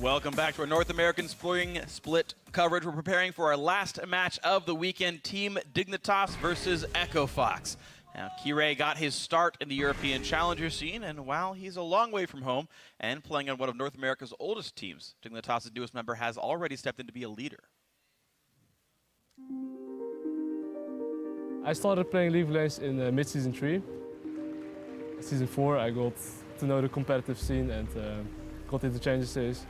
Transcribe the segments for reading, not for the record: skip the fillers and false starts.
Welcome back to our North American Spring Split coverage. We're preparing for our last match of the weekend, Team Dignitas versus Echo Fox. Now, Kirei got his start in the European Challenger scene, and while he's a long way from home and playing on one of North America's oldest teams, Dignitas' newest member has already stepped in to be a leader. I started playing League of Legends in mid-season 3. Season 4, I got to know the competitive scene and got into Challenger Series.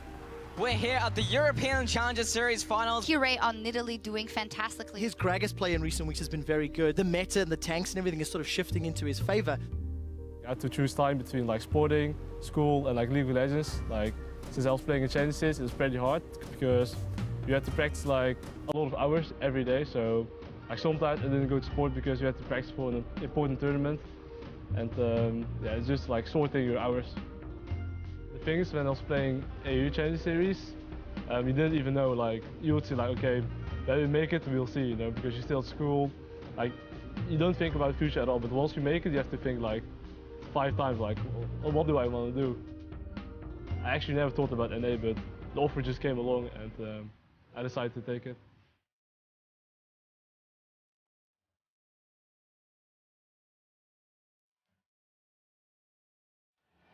We're here at the European Challenger Series finals. Kirei on Nidalee doing fantastically. His Gragas play in recent weeks has been very good. The meta and the tanks and everything is sort of shifting into his favor. I had to choose time between like sporting, school, and like League of Legends. Like since I was playing in Challenger Series, it was pretty hard because you had to practice like a lot of hours every day. So like sometimes I didn't go to sport because you had to practice for an important tournament, and yeah, it's just like sorting your hours. The thing is, when I was playing AU Challenger Series, you didn't even know, like, you would see like, okay, when we make it, we'll see, you know, because you're still at school. Like, you don't think about the future at all, but once you make it, you have to think like 5 times, like, well, what do I want to do? I actually never thought about NA, but the offer just came along and I decided to take it.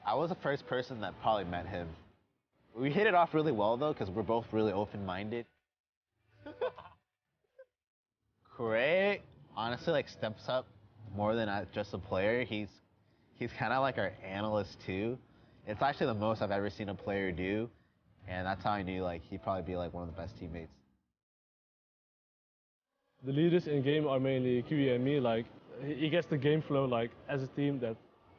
I was the first person that probably met him. We hit it off really well though, because we're both really open-minded. Kirei honestly like steps up more than just a player. He's kind of like our analyst too. It's actually the most I've ever seen a player do, and that's how I knew like he'd probably be like one of the best teammates. The leaders in game are mainly Kiwi and me. Like he gets the game flow like as a team that.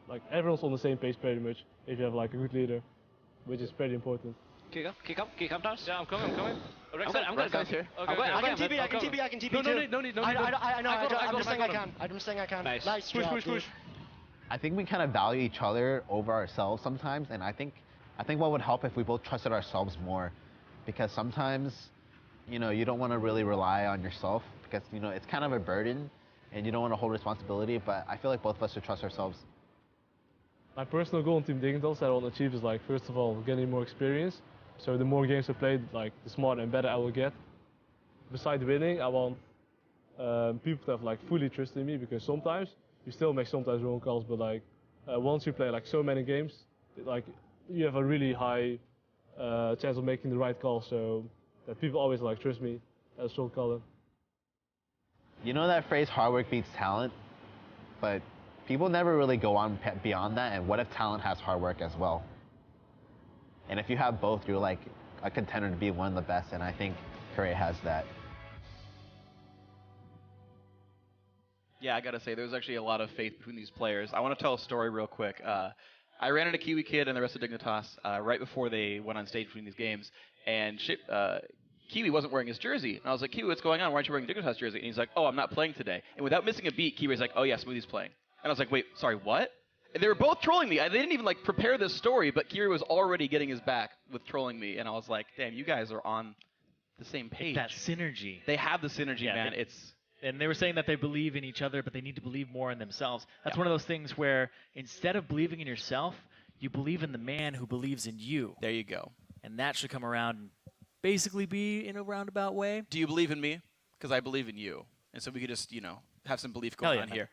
Like everyone's on the same page pretty much if you have like a good leader, which is pretty important. Kick up, Tars. Yeah, I'm coming. I'm gonna go here. Okay, I can TP too. No need. I'm just saying I can. Nice Push. I think we kind of value each other over ourselves sometimes, and I think what would help if we both trusted ourselves more, because sometimes, you know, you don't want to really rely on yourself because, you know, it's kind of a burden, and you don't want to hold responsibility. But I feel like both of us should trust ourselves. My personal goal in Team Dignitas that I want to achieve is like, first of all, getting more experience. So the more games I play, like the smarter and better I will get. Besides winning, I want people to have like fully trust in me, because sometimes you still make sometimes wrong calls, but like once you play like so many games, like you have a really high chance of making the right call. So that people always like trust me as a short caller. You know that phrase, hard work beats talent, but people never really go on beyond that, and what if talent has hard work as well? And if you have both, you're like a contender to be one of the best, and I think Kirei has that. Yeah, I gotta say, there's actually a lot of faith between these players. I want to tell a story real quick. I ran into Kiwi Kid and the rest of Dignitas right before they went on stage between these games, and Kiwi wasn't wearing his jersey. And I was like, Kiwi, what's going on? Why aren't you wearing Dignitas jersey? And he's like, oh, I'm not playing today. And without missing a beat, Kiwi's like, oh yeah, Smoothie's playing. And I was like, wait, sorry, what? And they were both trolling me. They didn't even like prepare this story, but Kiri was already getting his back with trolling me. And I was like, damn, you guys are on the same page. That synergy. They have the synergy, yeah, man. And they were saying that they believe in each other, but they need to believe more in themselves. That's one of those things where instead of believing in yourself, you believe in the man who believes in you. There you go. And that should come around and basically be in a roundabout way. Do you believe in me? Because I believe in you. And so we could just, you know, have some belief going on here.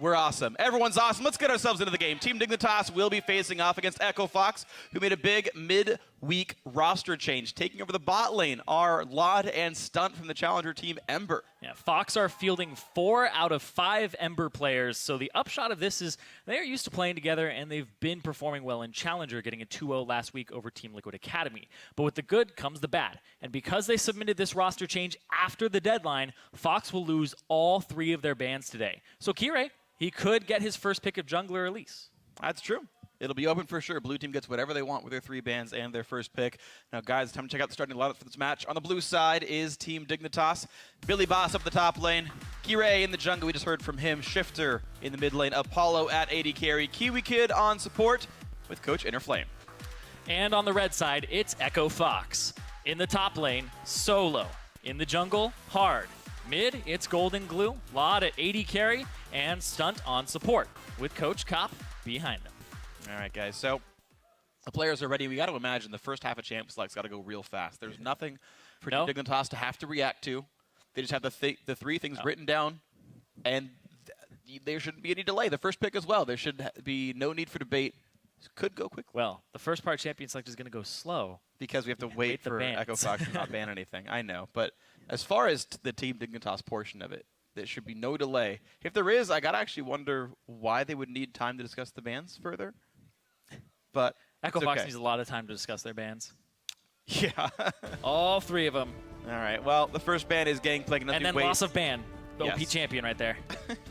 We're awesome. Everyone's awesome. Let's get ourselves into the game. Team Dignitas will be facing off against Echo Fox, who made a big mid-week roster change. Taking over the bot lane are Laud and Stunt from the challenger team Ember. Yeah, Fox are fielding 4 out of 5 Ember players, so the upshot of this is they are used to playing together, and they've been performing well in Challenger, getting a 2-0 last week over Team Liquid Academy. But with the good comes the bad, and because they submitted this roster change after the deadline, Fox will lose all 3 of their bans today. So Kirei, he could get his first pick of jungler release. That's true. It'll be open for sure. Blue team gets whatever they want with their 3 bans and their first pick. Now, guys, it's time to check out the starting lineup for this match. On the blue side is Team Dignitas. Billy Boss up the top lane. Kirei in the jungle. We just heard from him. Shifter in the mid lane. Apollo at AD carry. Kiwi Kid on support with Coach Innerflame. And on the red side, it's Echo Fox. In the top lane, Solo. In the jungle, Hard. Mid, it's Golden Glue, Laud at AD carry, and Stunt on support, with Coach Kopp behind them. All right, guys, so The players are ready. We got to imagine the first half of Champ Select's got to go real fast. There's nothing for No. Dignitas to have to react to. They just have the three things written down, and there shouldn't be any delay. The first pick as well. There should be no need for debate. Could go quickly. Well, the first part Champion Select is going to go slow. Because we have to wait the for bans. Echo Fox to not ban anything. I know. But as far as the Team Dignitas portion of it, there should be no delay. If there is, I got to actually wonder why they would need time to discuss the bans further. But Echo it's Fox okay. needs a lot of time to discuss their bans. Yeah. All 3 of them. All right. Well, the first ban is Gangplank. And then loss of ban. The Yes. OP champion right there.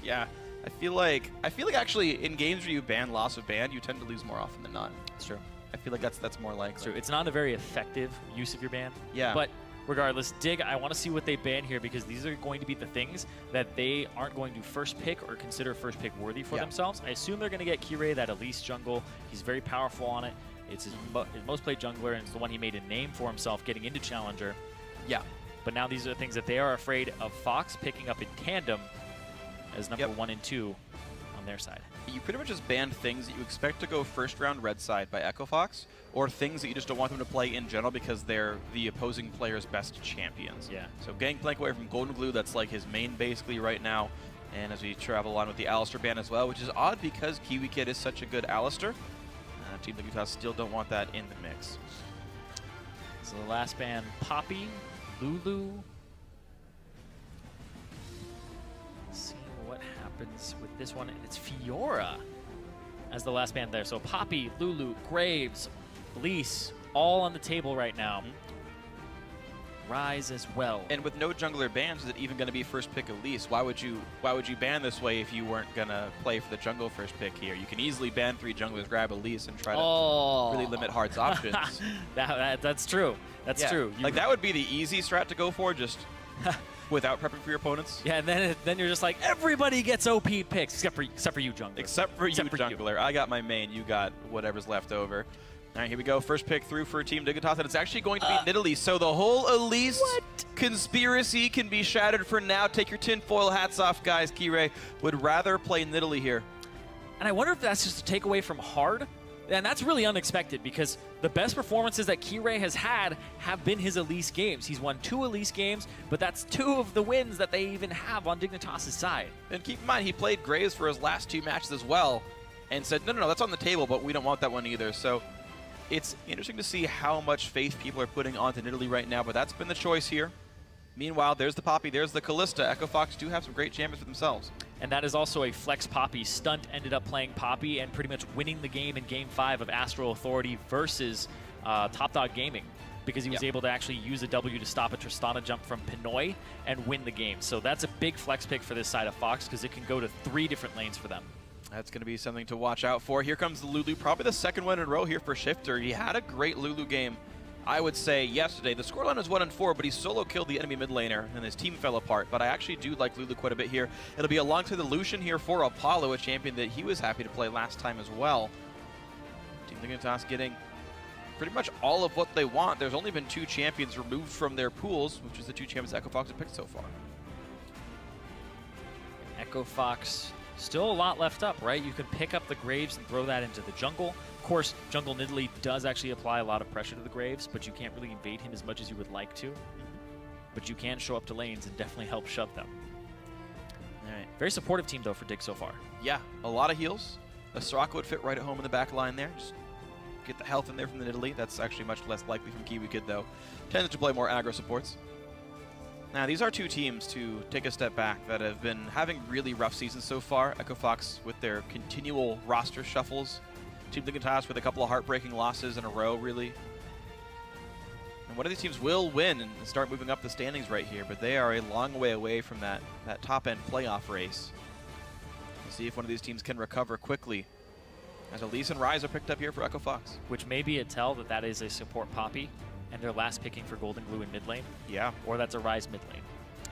Yeah. I feel like actually in games where you ban loss of ban, you tend to lose more often than not. It's true. I feel like that's more likely. It's true. It's not a very effective use of your ban. Yeah. But regardless, Dig, I want to see what they ban here because these are going to be the things that they aren't going to first pick or consider first pick worthy for themselves. I assume they're going to get Kirei, that Elise jungle. He's very powerful on it. It's his most played jungler, and it's the one he made a name for himself getting into Challenger. Yeah. But now these are the things that they are afraid of Fox picking up in tandem as number 1 and 2 on their side. You pretty much just banned things that you expect to go first round red side by Echo Fox, or things that you just don't want them to play in general because they're the opposing player's best champions. Yeah. So Gangplank away from Golden Glue, that's like his main basically right now. And as we travel on with the Alistair ban as well, which is odd because Kiwi Kid is such a good Alistair. Team Dignitas still don't want that in the mix. So the last ban, Poppy, Lulu. Let's see what happens with this one. And it's Fiora as the last ban there. So Poppy, Lulu, Graves, Elise, all on the table right now. Rise as well. And with no jungler bans, is it even going to be first pick Elise? Why would you ban this way if you weren't going to play for the jungle first pick here? You can easily ban 3 junglers, grab Elise, and try to really limit Heart's options. That's true. That's true. Like that would be the easy strat to go for, just without prepping for your opponents. Yeah, and then you're just like, everybody gets OP picks except for you, jungler. Except for you, jungler. I got my main. You got whatever's left over. All right, here we go. First pick through for Team Dignitas, and it's actually going to be Nidalee. So the whole Elise conspiracy can be shattered for now. Take your tinfoil hats off, guys. Kirei would rather play Nidalee here. And I wonder if that's just a takeaway from Hard. And that's really unexpected because the best performances that Kirei has had have been his Elise games. He's won 2 Elise games, but that's 2 of the wins that they even have on Dignitas' side. And keep in mind, he played Graves for his last 2 matches as well and said, no, that's on the table, but we don't want that one either. So it's interesting to see how much faith people are putting onto Nidalee right now, but that's been the choice here. Meanwhile, there's the Poppy, there's the Callista. Echo Fox do have some great champions for themselves. And that is also a flex Poppy. Stunt ended up playing Poppy and pretty much winning the game in Game 5 of Astral Authority versus Top Dog Gaming because he was able to actually use a W to stop a Tristana jump from Pinoy and win the game. So that's a big flex pick for this side of Fox because it can go to 3 different lanes for them. That's going to be something to watch out for. Here comes the Lulu, probably the second one in a row here for Shifter. He had a great Lulu game, I would say, yesterday. The scoreline was 1-4, but he solo killed the enemy mid laner, and his team fell apart. But I actually do like Lulu quite a bit here. It'll be alongside the Lucian here for Apollo, a champion that he was happy to play last time as well. Team Dignitas getting pretty much all of what they want. There's only been 2 champions removed from their pools, which is the 2 champions Echo Fox have picked so far. Echo Fox, still a lot left up, right? You can pick up the Graves and throw that into the jungle. Of course, Jungle Nidalee does actually apply a lot of pressure to the Graves, but you can't really invade him as much as you would like to. But you can show up to lanes and definitely help shove them. All right. Very supportive team, though, for Dig so far. Yeah, a lot of heals. A Soraka would fit right at home in the back line there. Just get the health in there from the Nidalee. That's actually much less likely from Kiwi Kid, though. Tends to play more aggro supports. Now, these are 2 teams, to take a step back, that have been having really rough seasons so far. Echo Fox with their continual roster shuffles. Team Dignitas with a couple of heartbreaking losses in a row, really. And one of these teams will win and start moving up the standings right here, but they are a long way away from that top-end playoff race. We'll see if one of these teams can recover quickly, as Elise and Rise are picked up here for Echo Fox. Which may be a tell that that is a support Poppy, and they're last picking for Golden Glue in mid lane. Yeah. Or that's a Rise mid lane.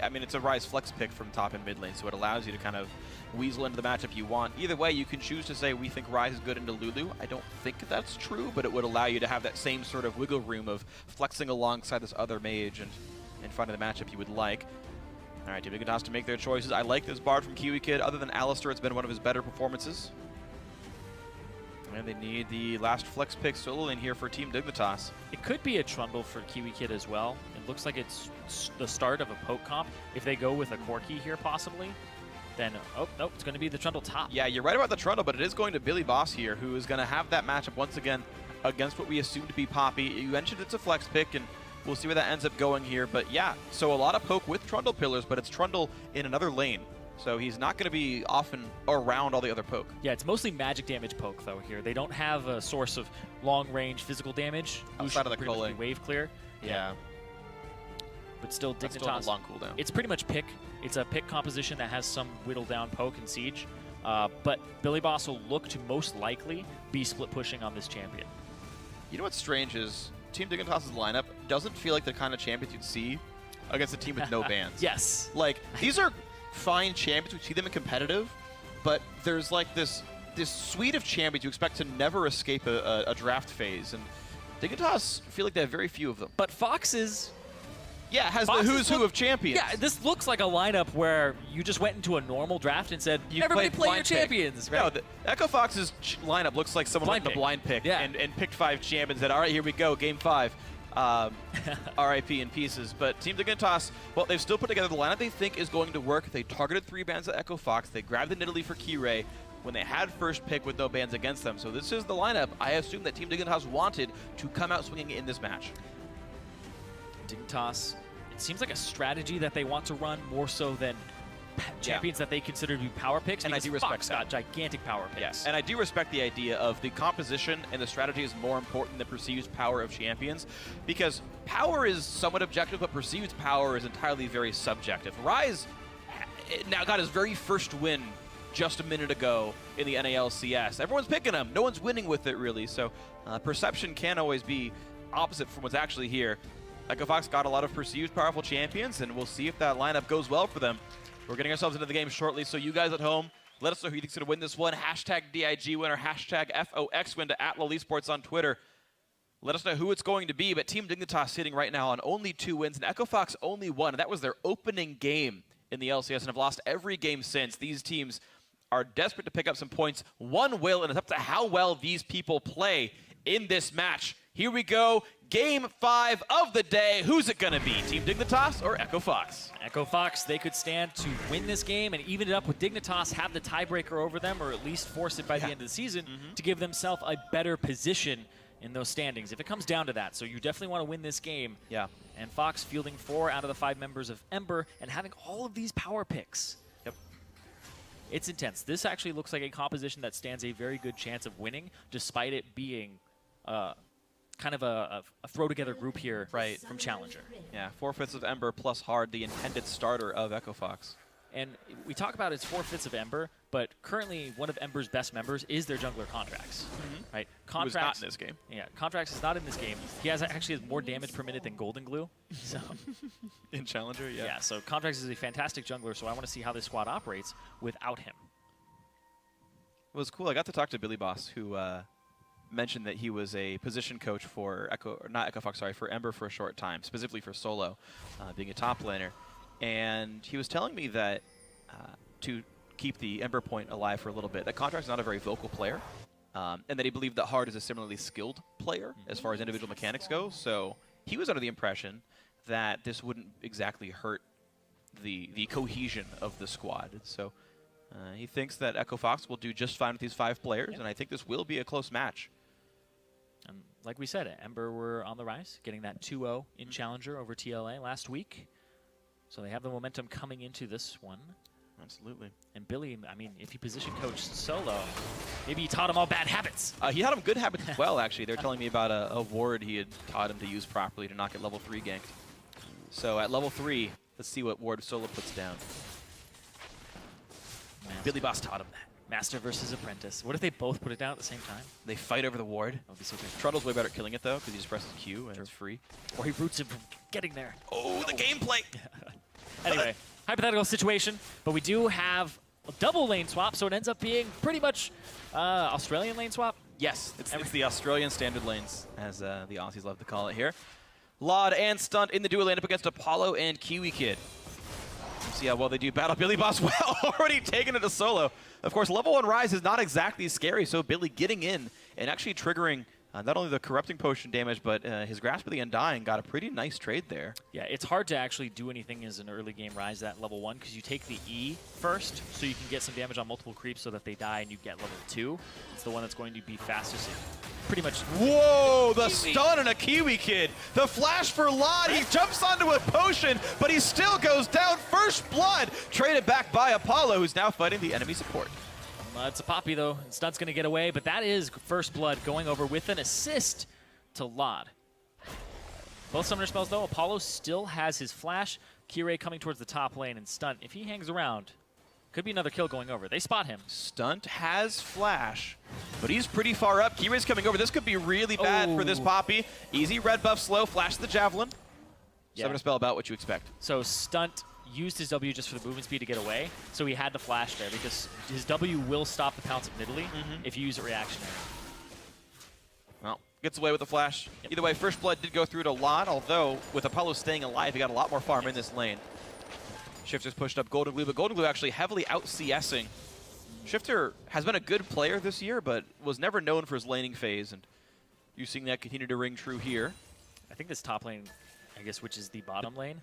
I mean, it's a Rise flex pick from top and mid lane, so it allows you to kind of weasel into the matchup you want. Either way, you can choose to say, we think Rise is good into Lulu. I don't think that's true, but it would allow you to have that same sort of wiggle room of flexing alongside this other mage and finding the matchup you would like. All right, Team Dignitas to make their choices. I like this Bard from Kiwi Kid. Other than Alistair, it's been one of his better performances. And they need the last flex pick solo lane here for Team Dignitas. It could be a Trundle for Kiwi Kid as well. It looks like it's the start of a poke comp. If they go with a Corki here possibly, then, oh, no, it's going to be the Trundle top. Yeah, you're right about the Trundle, but it is going to Billy Boss here, who is going to have that matchup once again against what we assume to be Poppy. You mentioned it's a flex pick, and we'll see where that ends up going here. But yeah, so a lot of poke with Trundle pillars, but it's Trundle in another lane. So he's not going to be often around all the other poke. Yeah, it's mostly magic damage poke, though, here. They don't have a source of long-range physical damage. Outside of the pretty much culling. be wave clear. Yeah. But still, That's Dignitas, still a long cooldown. it's pretty much pick. It's a pick composition that has some whittled down poke and siege. But Billy Boss will look to most likely be split pushing on this champion. You know what's strange is Team Dignitas' lineup doesn't feel like the kind of champions you'd see against a team with no bans. Yes. Like, these are fine champions. We see them in competitive, but there's like this suite of champions you expect to never escape a draft phase. And Dignitas feel like they have very few of them. But Fox's... Yeah, has the Fox's who's who of champions. Yeah, this looks like a lineup where you just went into a normal draft and said, everybody play your champions, right? No, the Echo Fox's lineup looks like someone went in a blind pick Yeah. and picked 5 champions and said, all right, here we go, game 5. RIP in pieces. But Team Dignitas, well, they've still put together the lineup they think is going to work. They targeted 3 bans at Echo Fox. They grabbed the Nidalee for Kirei when they had first pick with no bans against them. So this is the lineup I assume that Team Dignitas wanted to come out swinging in this match. Dignitas, it seems like a strategy that they want to run more so than champions that they consider to be power picks. And I because do respect Fox that. got gigantic power picks. Yes, and I do respect the idea of the composition and the strategy is more important than perceived power of champions, because power is somewhat objective, but perceived power is entirely very subjective. Rise now got his very first win just a minute ago in the NALCS. Everyone's picking him. No one's winning with it, really, so perception can always be opposite from what's actually here. Echo Fox got a lot of perceived powerful champions, and we'll see if that lineup goes well for them. We're getting ourselves into the game shortly, so you guys at home, let us know who you think's going to win this one. Hashtag DIG winner, hashtag FOX win to @LolEsports on Twitter. Let us know who it's going to be, but Team Dignitas sitting right now on only 2 wins, and Echo Fox only 1. And that was their opening game in the LCS and have lost every game since. These teams are desperate to pick up some points. One will, and it's up to how well these people play in this match. Here we go. Game 5 of the day. Who's it going to be? Team Dignitas or Echo Fox? Echo Fox, they could stand to win this game and even it up with Dignitas, have the tiebreaker over them, or at least force it by the end of the season to give themselves a better position in those standings, if it comes down to that. So you definitely want to win this game. Yeah. And Fox fielding 4 out of the 5 members of Ember and having all of these power picks. Yep. It's intense. This actually looks like a composition that stands a very good chance of winning, despite it being kind of a throw-together group here from Challenger. Yeah, 4/5 of Ember plus Hard, the intended starter of Echo Fox. And we talk about it's 4/5 of Ember, but currently one of Ember's best members is their jungler Contracts, right? Who's not in this game. Yeah, Contracts is not in this game. He actually has more damage per minute than Golden Glue. So In Challenger, yeah. yeah, so Contracts is a fantastic jungler, so I want to see how this squad operates without him. It was cool. I got to talk to Billy Boss, who mentioned that he was a position coach for for Ember for a short time, specifically for solo, being a top laner. And he was telling me that to keep the Ember point alive for a little bit, that Contract's not a very vocal player, and that he believed that Hard is a similarly skilled player as far as individual mechanics go. So he was under the impression that this wouldn't exactly hurt the cohesion of the squad. So he thinks that Echo Fox will do just fine with these 5 players, and I think this will be a close match. And like we said, Ember were on the rise, getting that 2-0 in Challenger over TLA last week. So they have the momentum coming into this one. Absolutely. And Billy, I mean, if he position coached solo, maybe he taught him all bad habits. He taught him good habits as well, actually. They're telling me about a ward he had taught him to use properly to not get level 3 ganked. So at level 3, let's see what ward solo puts down. Billy Boss taught him that. Master versus apprentice. What if they both put it down at the same time? They fight over the ward. That would be so good. Trundle's way better at killing it, though, because he just presses Q and it's free. Or he roots him from getting there. Oh, the gameplay! Anyway, hypothetical situation, but we do have a double lane swap, so it ends up being pretty much Australian lane swap. Yes, it's the Australian standard lanes, as the Aussies love to call it here. Laud and Stunt in the duo lane up against Apollo and Kiwi Kid. See how well they do battle. Billy Boss, well, already taking it to solo. Of course, level 1 Rise is not exactly scary, so Billy getting in and actually triggering not only the corrupting potion damage, but his grasp of the Undying got a pretty nice trade there. Yeah, it's hard to actually do anything as an early game Rise at level 1 because you take the E first, so you can get some damage on multiple creeps so that they die and you get level 2. It's the one that's going to be fastest. Pretty much. Whoa, the stun on a Kiwi Kid. The flash for Lod. He jumps onto a potion, but he still goes down. First blood traded back by Apollo, who's now fighting the enemy support. It's a Poppy, though. Stunt's going to get away, but that is first blood going over with an assist to Lod. Both summoner spells, though. Apollo still has his flash. Kirei coming towards the top lane, and Stunt, if he hangs around, could be another kill going over. They spot him. Stunt has flash, but he's pretty far up. Kirei's coming over. This could be really bad for this Poppy. Easy red buff slow, flash the javelin. Summoner spell about what you expect. So Stunt used his W just for the movement speed to get away, so he had to flash there because his W will stop the pounce of Nidalee if you use it reactionary. Well, gets away with the flash. Either way, first blood did go through to Lod, although with Apollo staying alive, he got a lot more farm in this lane. Shifter's pushed up Golden Glue, but Golden Glue actually heavily out-CSing. Shifter has been a good player this year, but was never known for his laning phase, and you're seeing that continue to ring true here. I think this top lane, I guess, which is the bottom lane.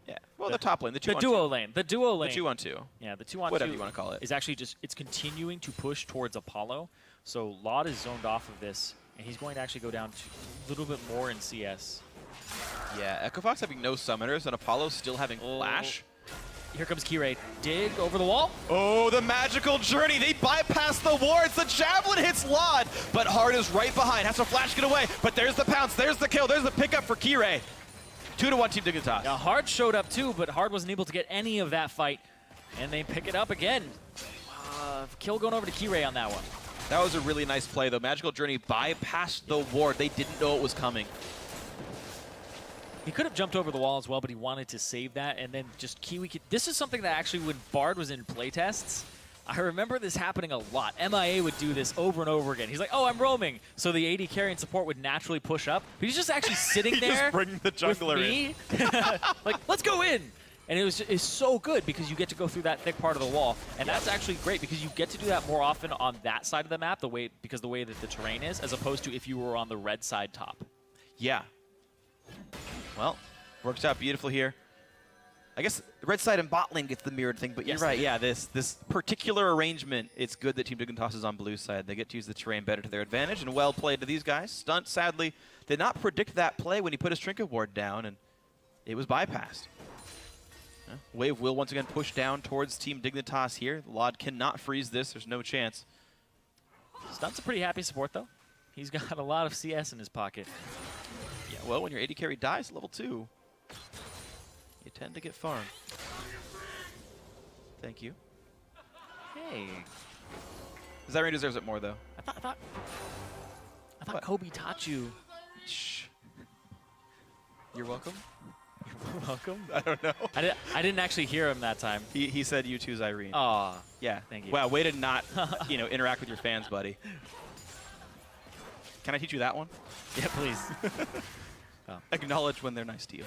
Yeah, well, the top lane, the 2-on-2. duo lane. The duo lane. The 2-on-2. Yeah, the 2-on-2. Whatever you want to call it. Is actually just, it's continuing to push towards Apollo. So Lod is zoned off of this, and he's going to actually go down to a little bit more in CS. Yeah, Echo Fox having no summoners, and Apollo still having flash. Here comes Kirei. Dig over the wall. Oh, the magical journey. They bypass the wards. The javelin hits Lod, but Hard is right behind. Has to flash get away, but there's the pounce. There's the kill. There's the pickup for Kirei. 2-1 Team Dignitas. Yeah, Hard showed up too, but Hard wasn't able to get any of that fight. And they pick it up again. Kill going over to Kirei on that one. That was a really nice play, though. Magical Journey bypassed the ward. They didn't know it was coming. He could have jumped over the wall as well, but he wanted to save that, and then just Kiwi. This is something that actually, when Bard was in playtests, I remember this happening a lot. MIA would do this over and over again. He's like, oh, I'm roaming. So the AD carry and support would naturally push up, but he's just actually sitting there just bring the jungler in. Like, let's go in. And it's so good because you get to go through that thick part of the wall, and that's actually great because you get to do that more often on that side of the map, because the way that the terrain is, as opposed to if you were on the red side top. Yeah. Well, works out beautiful here. I guess the red side and bot lane gets the mirrored thing, but you're right. Yeah, this particular arrangement, it's good that Team Dignitas is on blue side. They get to use the terrain better to their advantage, and well played to these guys. Stunt, sadly, did not predict that play when he put his trinket ward down, and it was bypassed. Wave will once again push down towards Team Dignitas here. Lod cannot freeze this. There's no chance. Stunt's a pretty happy support, though. He's got a lot of CS in his pocket. Yeah, well, when your AD carry dies level 2, you tend to get farmed. Thank you. Hey. Zyrene deserves it more, though. I thought What? Kobe taught you. Shh. You're welcome. You're welcome. I don't know. I didn't actually hear him that time. He said you too, Zyrene. Aw. Yeah. Thank you. Wow, way to not, interact with your fans, buddy. Can I teach you that one? Yeah, please. Acknowledge when they're nice to you.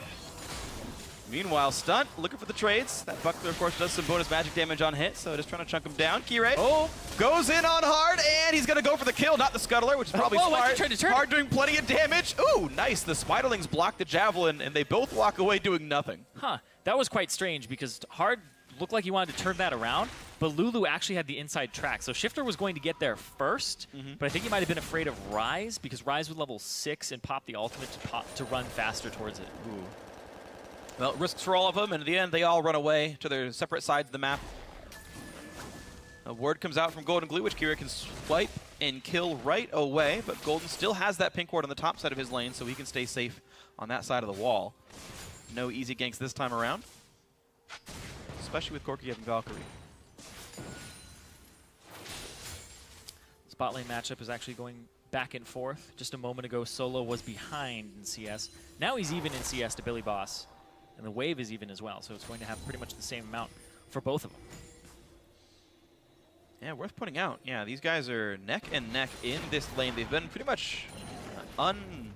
Meanwhile, Stunt looking for the trades. That Buckler, of course, does some bonus magic damage on hit, so just trying to chunk him down. Kirei goes in on Hard, and he's going to go for the kill, not the Scuttler, which is probably smart. Hard doing plenty of damage. Ooh, nice. The Spiderlings block the Javelin, and they both walk away doing nothing. Huh. That was quite strange because Hard looked like he wanted to turn that around, but Lulu actually had the inside track. So Shifter was going to get there first, but I think he might have been afraid of Rise because Rise would level 6 and pop the ultimate to run faster towards it. Ooh. Well, risks for all of them, and in the end, they all run away to their separate sides of the map. A word comes out from Golden Glue, which Kira can swipe and kill right away, but Golden still has that pink ward on the top side of his lane, so he can stay safe on that side of the wall. No easy ganks this time around, especially with Corki having Valkyrie. Spot lane matchup is actually going back and forth. Just a moment ago, Solo was behind in CS. Now he's even in CS to Billy Boss. And the wave is even as well, so it's going to have pretty much the same amount for both of them. Yeah, worth pointing out. Yeah, these guys are neck and neck in this lane. They've been pretty much untouched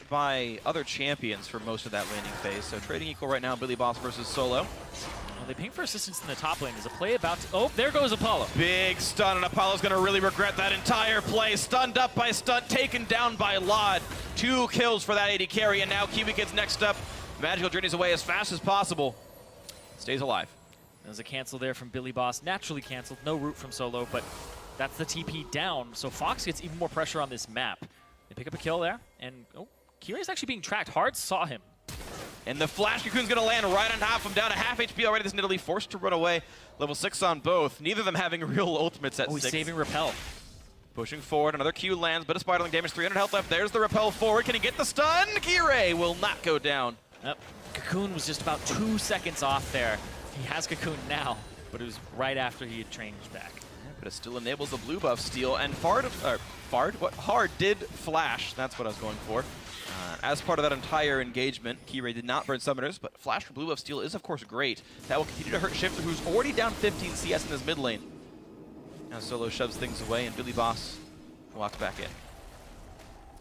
by other champions for most of that laning phase. So trading equal right now, Billy Boss versus Solo. Well, They ping for assistance in the top lane. Is a play about to... Oh, there goes Apollo. Big stun, and Apollo's going to really regret that entire play. Stunned up by Stunt, taken down by Lod. 2 kills for that AD carry, and now Kiwi Kid's next up. Magical journeys away as fast as possible. Stays alive. There's a cancel there from Billy Boss. Naturally canceled. No root from Solo, but that's the TP down. So Fox gets even more pressure on this map. They pick up a kill there, and oh, Kirai's actually being tracked. Hard saw him. And the Flash Cocoon's going to land right on top of him, down to half HP already. This Nidalee forced to run away. Level 6 on both. Neither of them having real ultimates at 6. He's saving Repel. Pushing forward, another Q lands, but a Spiderling damage, 300 health left. There's the Repel forward. Can he get the stun? Kirai will not go down. Yep. Cocoon was just about 2 seconds off there. He has Cocoon now, but it was right after he had changed back. But it still enables the blue buff steal, and Hard did flash. That's what I was going for. As part of that entire engagement, Kirai did not burn summoners, but flash for blue buff steal is of course great. That will continue to hurt Shifter, who's already down 15 CS in his mid lane. Now Solo shoves things away, and Billy Boss walks back in.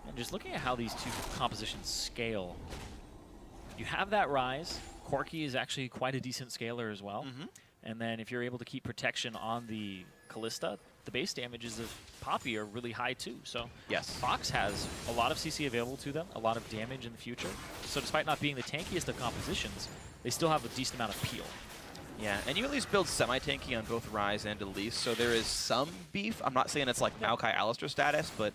And just looking at how these two compositions scale, you have that Rise. Corki is actually quite a decent scaler as well. And then if you're able to keep protection on the Callista, the base damages of Poppy are really high too. So yes, Fox has a lot of CC available to them, a lot of damage in the future. So despite not being the tankiest of compositions, they still have a decent amount of peel. Yeah, and you at least build semi-tanky on both Rise and Elise, so there is some beef. I'm not saying it's like Maokai Alistair status, but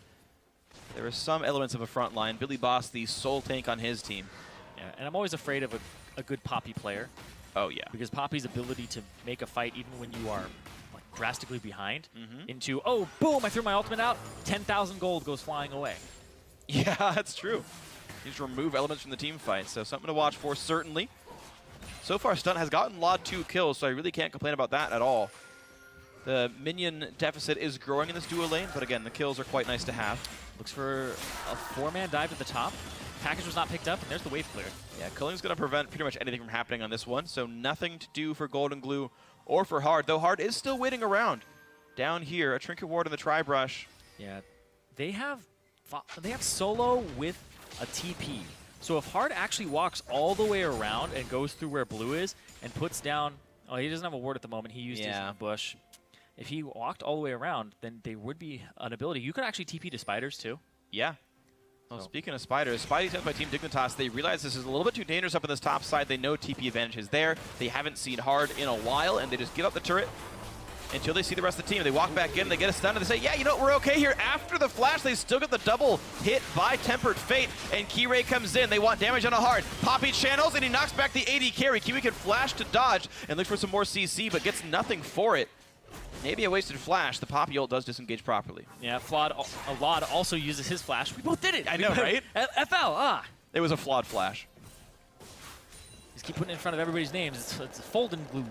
there is some elements of a front line. Billy Boss, the sole tank on his team. Yeah, and I'm always afraid of a good Poppy player. Oh yeah. Because Poppy's ability to make a fight even when you are like drastically behind into, oh, boom, I threw my ultimate out, 10,000 gold goes flying away. Yeah, that's true. You just remove elements from the team fight, so something to watch for certainly. So far, Stunt has gotten Lod 2 kills, so I really can't complain about that at all. The minion deficit is growing in this duo lane, but again, the kills are quite nice to have. Looks for a 4-man dive to the top. Package was not picked up, and there's the wave clear. Yeah, Killing's going to prevent pretty much anything from happening on this one, so nothing to do for Golden Glue or for Hard, though Hard is still waiting around. Down here, a Trinket Ward and the Tri-Brush. Yeah, they have Solo with a TP. So if Hard actually walks all the way around and goes through where Blue is and puts down... Oh, he doesn't have a ward at the moment. He used his bush. If he walked all the way around, then there would be an ability. You could actually TP to Spiders, too. Yeah. Well, speaking of Spiders, Spidey attempts by Team Dignitas. They realize this is a little bit too dangerous up on this top side. They know TP advantage is there. They haven't seen Hard in a while, and they just give up the turret until they see the rest of the team. They walk back in, they get a stun, and they say, yeah, you know what, we're okay here. After the flash, they still get the double hit by Tempered Fate, and Kirai comes in. They want damage on a Hard. Poppy channels, and he knocks back the AD carry. Kiwi can flash to dodge and look for some more CC, but gets nothing for it. Maybe a wasted flash. The Poppy ult does disengage properly. Yeah, Lod also uses his flash. We both did it. I know, right? FL, It was a flawed flash. Just keep putting it in front of everybody's names. It's folding glue.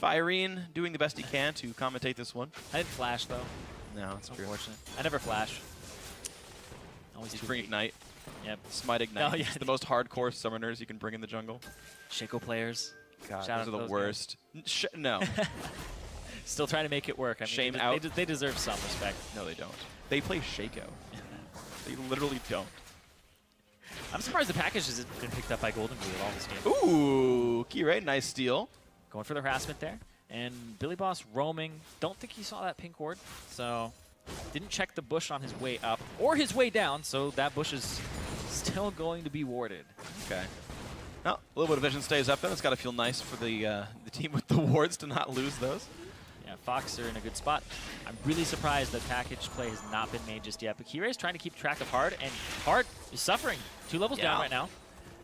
Firene doing the best he can to commentate this one. I didn't flash, though. No, it's unfortunate. I never flash. Always bring Ignite. Yep. Smite Ignite. Oh, yeah. It's the most hardcore summoners you can bring in the jungle. Shaco players. God, those are the worst. No. Still trying to make it work. I mean, Shame out. They deserve some respect. No, they don't. They play Shaco. They literally don't. I'm surprised the package hasn't been picked up by Golden Glue at all this game. Ooh, Kirai, nice steal. Going for the harassment there. And Billy Boss roaming. Don't think he saw that pink ward, so didn't check the bush on his way up or his way down, so that bush is still going to be warded. Okay. Well, a little bit of vision stays up, then. It's got to feel nice for the team with the wards to not lose those. Yeah, Fox are in a good spot. I'm really surprised that package play has not been made just yet, but Kirai's trying to keep track of Hard, and Hard is suffering. 2 levels down right now,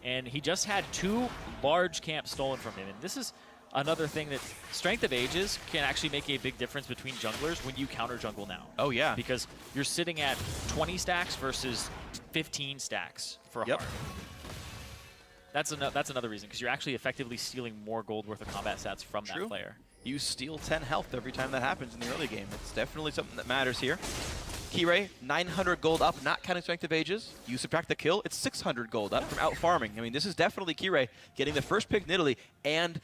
and he just had 2 large camps stolen from him, and this is another thing that Strength of Ages can actually make a big difference between junglers when you counter jungle now. Oh, yeah. Because you're sitting at 20 stacks versus 15 stacks for Hard. That's another reason, because you're actually effectively stealing more gold worth of combat stats from that player. You steal 10 health every time that happens in the early game. It's definitely something that matters here. Kirai, 900 gold up, not counting Strength of Ages. You subtract the kill, it's 600 gold up from out farming. I mean, this is definitely Kirai getting the first pick in Italy, and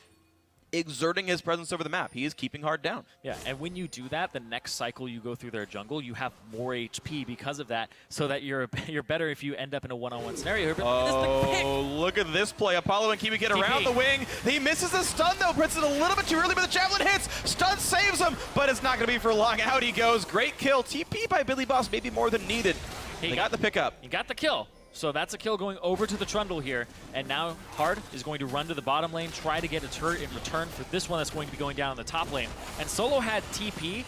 exerting his presence over the map. He is keeping hard down. Yeah, and when you do that, the next cycle you go through their jungle, you have more HP because of that, so that you're better if you end up in a one-on-one scenario. But Oh, look at this play. Apollo and Kiwi get around the wing. He misses the stun, though. Princeton a little bit too early, but the javelin hits. Stun saves him, but it's not going to be for long. Out he goes. Great kill. TP by Billy Boss, maybe more than needed. They got the pickup. He got the kill. So that's a kill going over to the Trundle here. And now Hard is going to run to the bottom lane, try to get a turret in return for this one that's going to be going down in the top lane. And Solo had TP,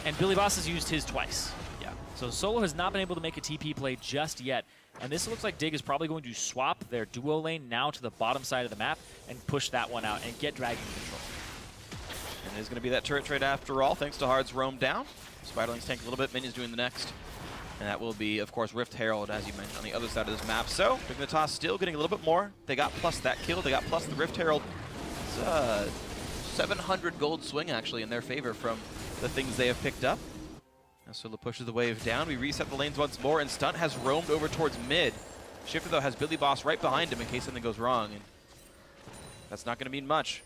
and Billy Boss has used his twice. Yeah. So Solo has not been able to make a TP play just yet. And this looks like Dig is probably going to swap their duo lane now to the bottom side of the map and push that one out and get Dragon in control. And there's going to be that turret trade after all, thanks to Hard's roam down. Spiderling's tanked a little bit, Minion's doing the next. And that will be, of course, Rift Herald, as you mentioned, on the other side of this map. So, Dignitas still getting a little bit more. They got plus that kill. They got plus the Rift Herald. It's a 700 gold swing, actually, in their favor from the things they have picked up. Now Solo pushes the wave down. We reset the lanes once more, and Stunt has roamed over towards mid. Shifter, though, has Billy Boss right behind him in case something goes wrong. And that's not going to mean much.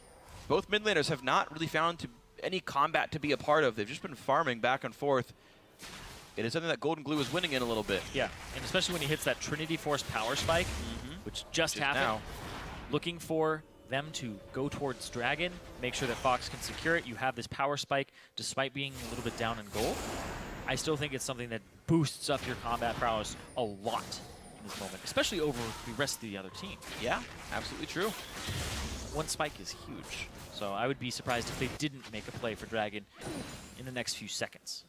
Both mid laners have not really found any combat to be a part of. They've just been farming back and forth. It is something that Golden Glue is winning in a little bit. Yeah, and especially when he hits that Trinity Force power spike, which just happened. Now. Looking for them to go towards Dragon, make sure that Fox can secure it. You have this power spike, despite being a little bit down in gold. I still think it's something that boosts up your combat prowess a lot in this moment, especially over the rest of the other team. Yeah, absolutely true. One spike is huge, so I would be surprised if they didn't make a play for Dragon in the next few seconds.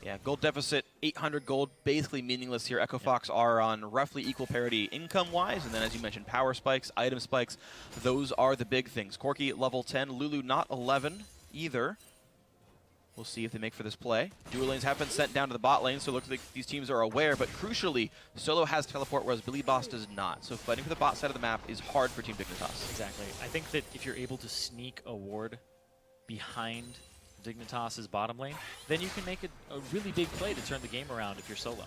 Yeah, gold deficit, 800 gold, basically meaningless here. Echo Fox are on roughly equal parity income-wise, and then as you mentioned, power spikes, item spikes, those are the big things. Corki at level 10, Lulu not 11 either. We'll see if they make for this play. Dual lanes have been sent down to the bot lane, so it looks like these teams are aware, but crucially, Solo has teleport, whereas Billy Boss does not. So fighting for the bot side of the map is hard for Team Dignitas. Exactly. I think that if you're able to sneak a ward behind Dignitas' bottom lane, then you can make a really big play to turn the game around if you're Solo.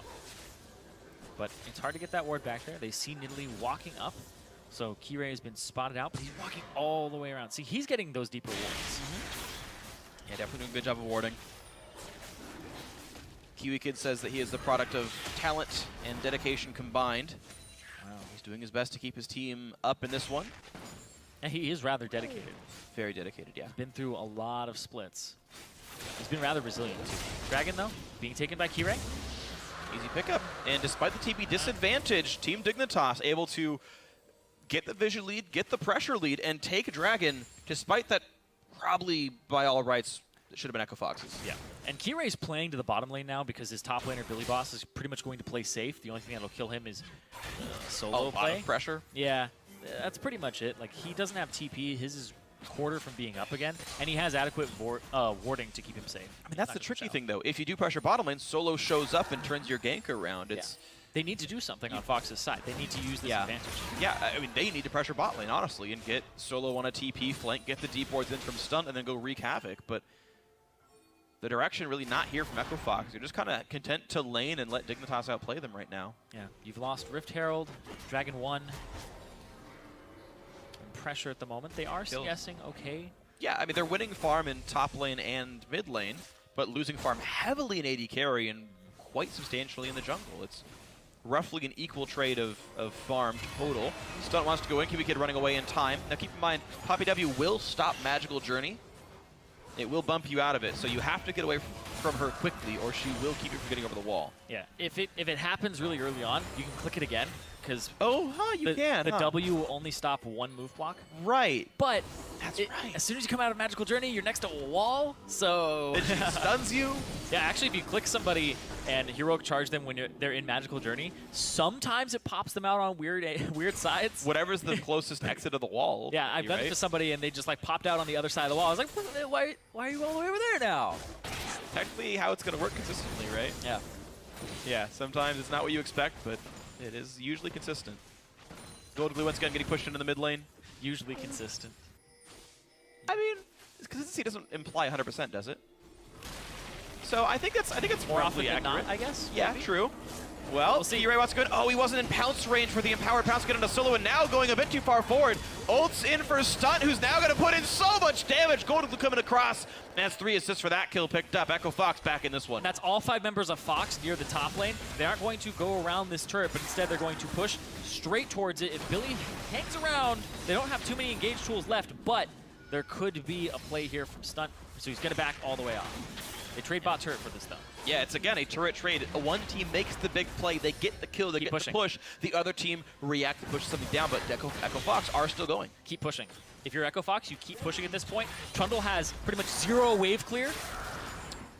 But it's hard to get that ward back there. They see Nidalee walking up, so Kirei has been spotted out, but he's walking all the way around. See, he's getting those deeper wards. Yeah, definitely doing a good job of warding. Kiwi Kid says that he is the product of talent and dedication combined. Wow. He's doing his best to keep his team up in this one. And he is rather dedicated. Very dedicated, yeah. He's been through a lot of splits. He's been rather resilient, too. Dragon, though, being taken by Kirei. Easy pickup. And despite the TP disadvantage, Team Dignitas able to get the vision lead, get the pressure lead, and take Dragon, despite that probably, by all rights, it should have been Echo Fox's. Yeah. And Kirei's playing to the bottom lane now because his top laner, Billy Boss, is pretty much going to play safe. The only thing that'll kill him is solo play. A lot of pressure. Yeah, that's pretty much it. Like, he doesn't have TP. His is quarter from being up again, and he has adequate warding to keep him safe. I mean, that's the tricky thing, though. If you do pressure bottom lane, Solo shows up and turns your gank around. It's They need to do something on Fox's side. They need to use this advantage. Yeah, I mean, they need to pressure bot lane, honestly, and get Solo on a TP flank, get the deep wards in from stun, and then go wreak havoc. But the direction really not here from Echo Fox. You're just kind of content to lane and let Dignitas outplay them right now. Yeah, you've lost Rift Herald, Dragon 1. Pressure at the moment. They are CSing okay. Yeah, I mean, they're winning farm in top lane and mid lane, but losing farm heavily in AD carry and quite substantially in the jungle. It's roughly an equal trade of farm total. Stunt wants to go in. Kiwi Kid running away in time. Now keep in mind, Poppy W will stop Magical Journey. It will bump you out of it, so you have to get away from her quickly, or she will keep you from getting over the wall. Yeah, if it happens really early on, you can click it again, because you can. The W will only stop one move block. Right. But that's right. As soon as you come out of Magical Journey, you're next to a wall, so it stuns you. Yeah, actually, if you click somebody and heroic charge them when they're in Magical Journey, sometimes it pops them out on weird sides. Whatever's the closest exit of the wall. Yeah, I've done it to somebody and they just like popped out on the other side of the wall. I was like, why are you all the way over there now? Technically how it's going to work consistently, right? Yeah. Yeah, sometimes it's not what you expect, but it is usually consistent. Gold Glue once again getting pushed into the mid lane. Usually consistent. I mean, consistency doesn't imply 100%, does it? So I think it's more roughly often than accurate. not, I guess. Yeah, maybe? true. Well, we'll see. Ray wants to go. Oh, he wasn't in pounce range for the empowered pounce to get into solo, and now going a bit too far forward. Ult's in for Stunt, who's now going to put in so much damage. Golden Glue coming across, and that's 3 assists for that kill picked up. Echo Fox back in this one. And that's all 5 members of Fox near the top lane. They aren't going to go around this turret, but instead they're going to push straight towards it. If Billy hangs around, they don't have too many engaged tools left, but there could be a play here from Stunt, so he's going to back all the way off. They trade bot turret for this, though. Yeah, it's again a turret trade. One team makes the big play, they get the kill, they get the push. The other team reacts to push something down, but Echo Fox are still going. Keep pushing. If you're Echo Fox, you keep pushing at this point. Trundle has pretty much 0 wave clear,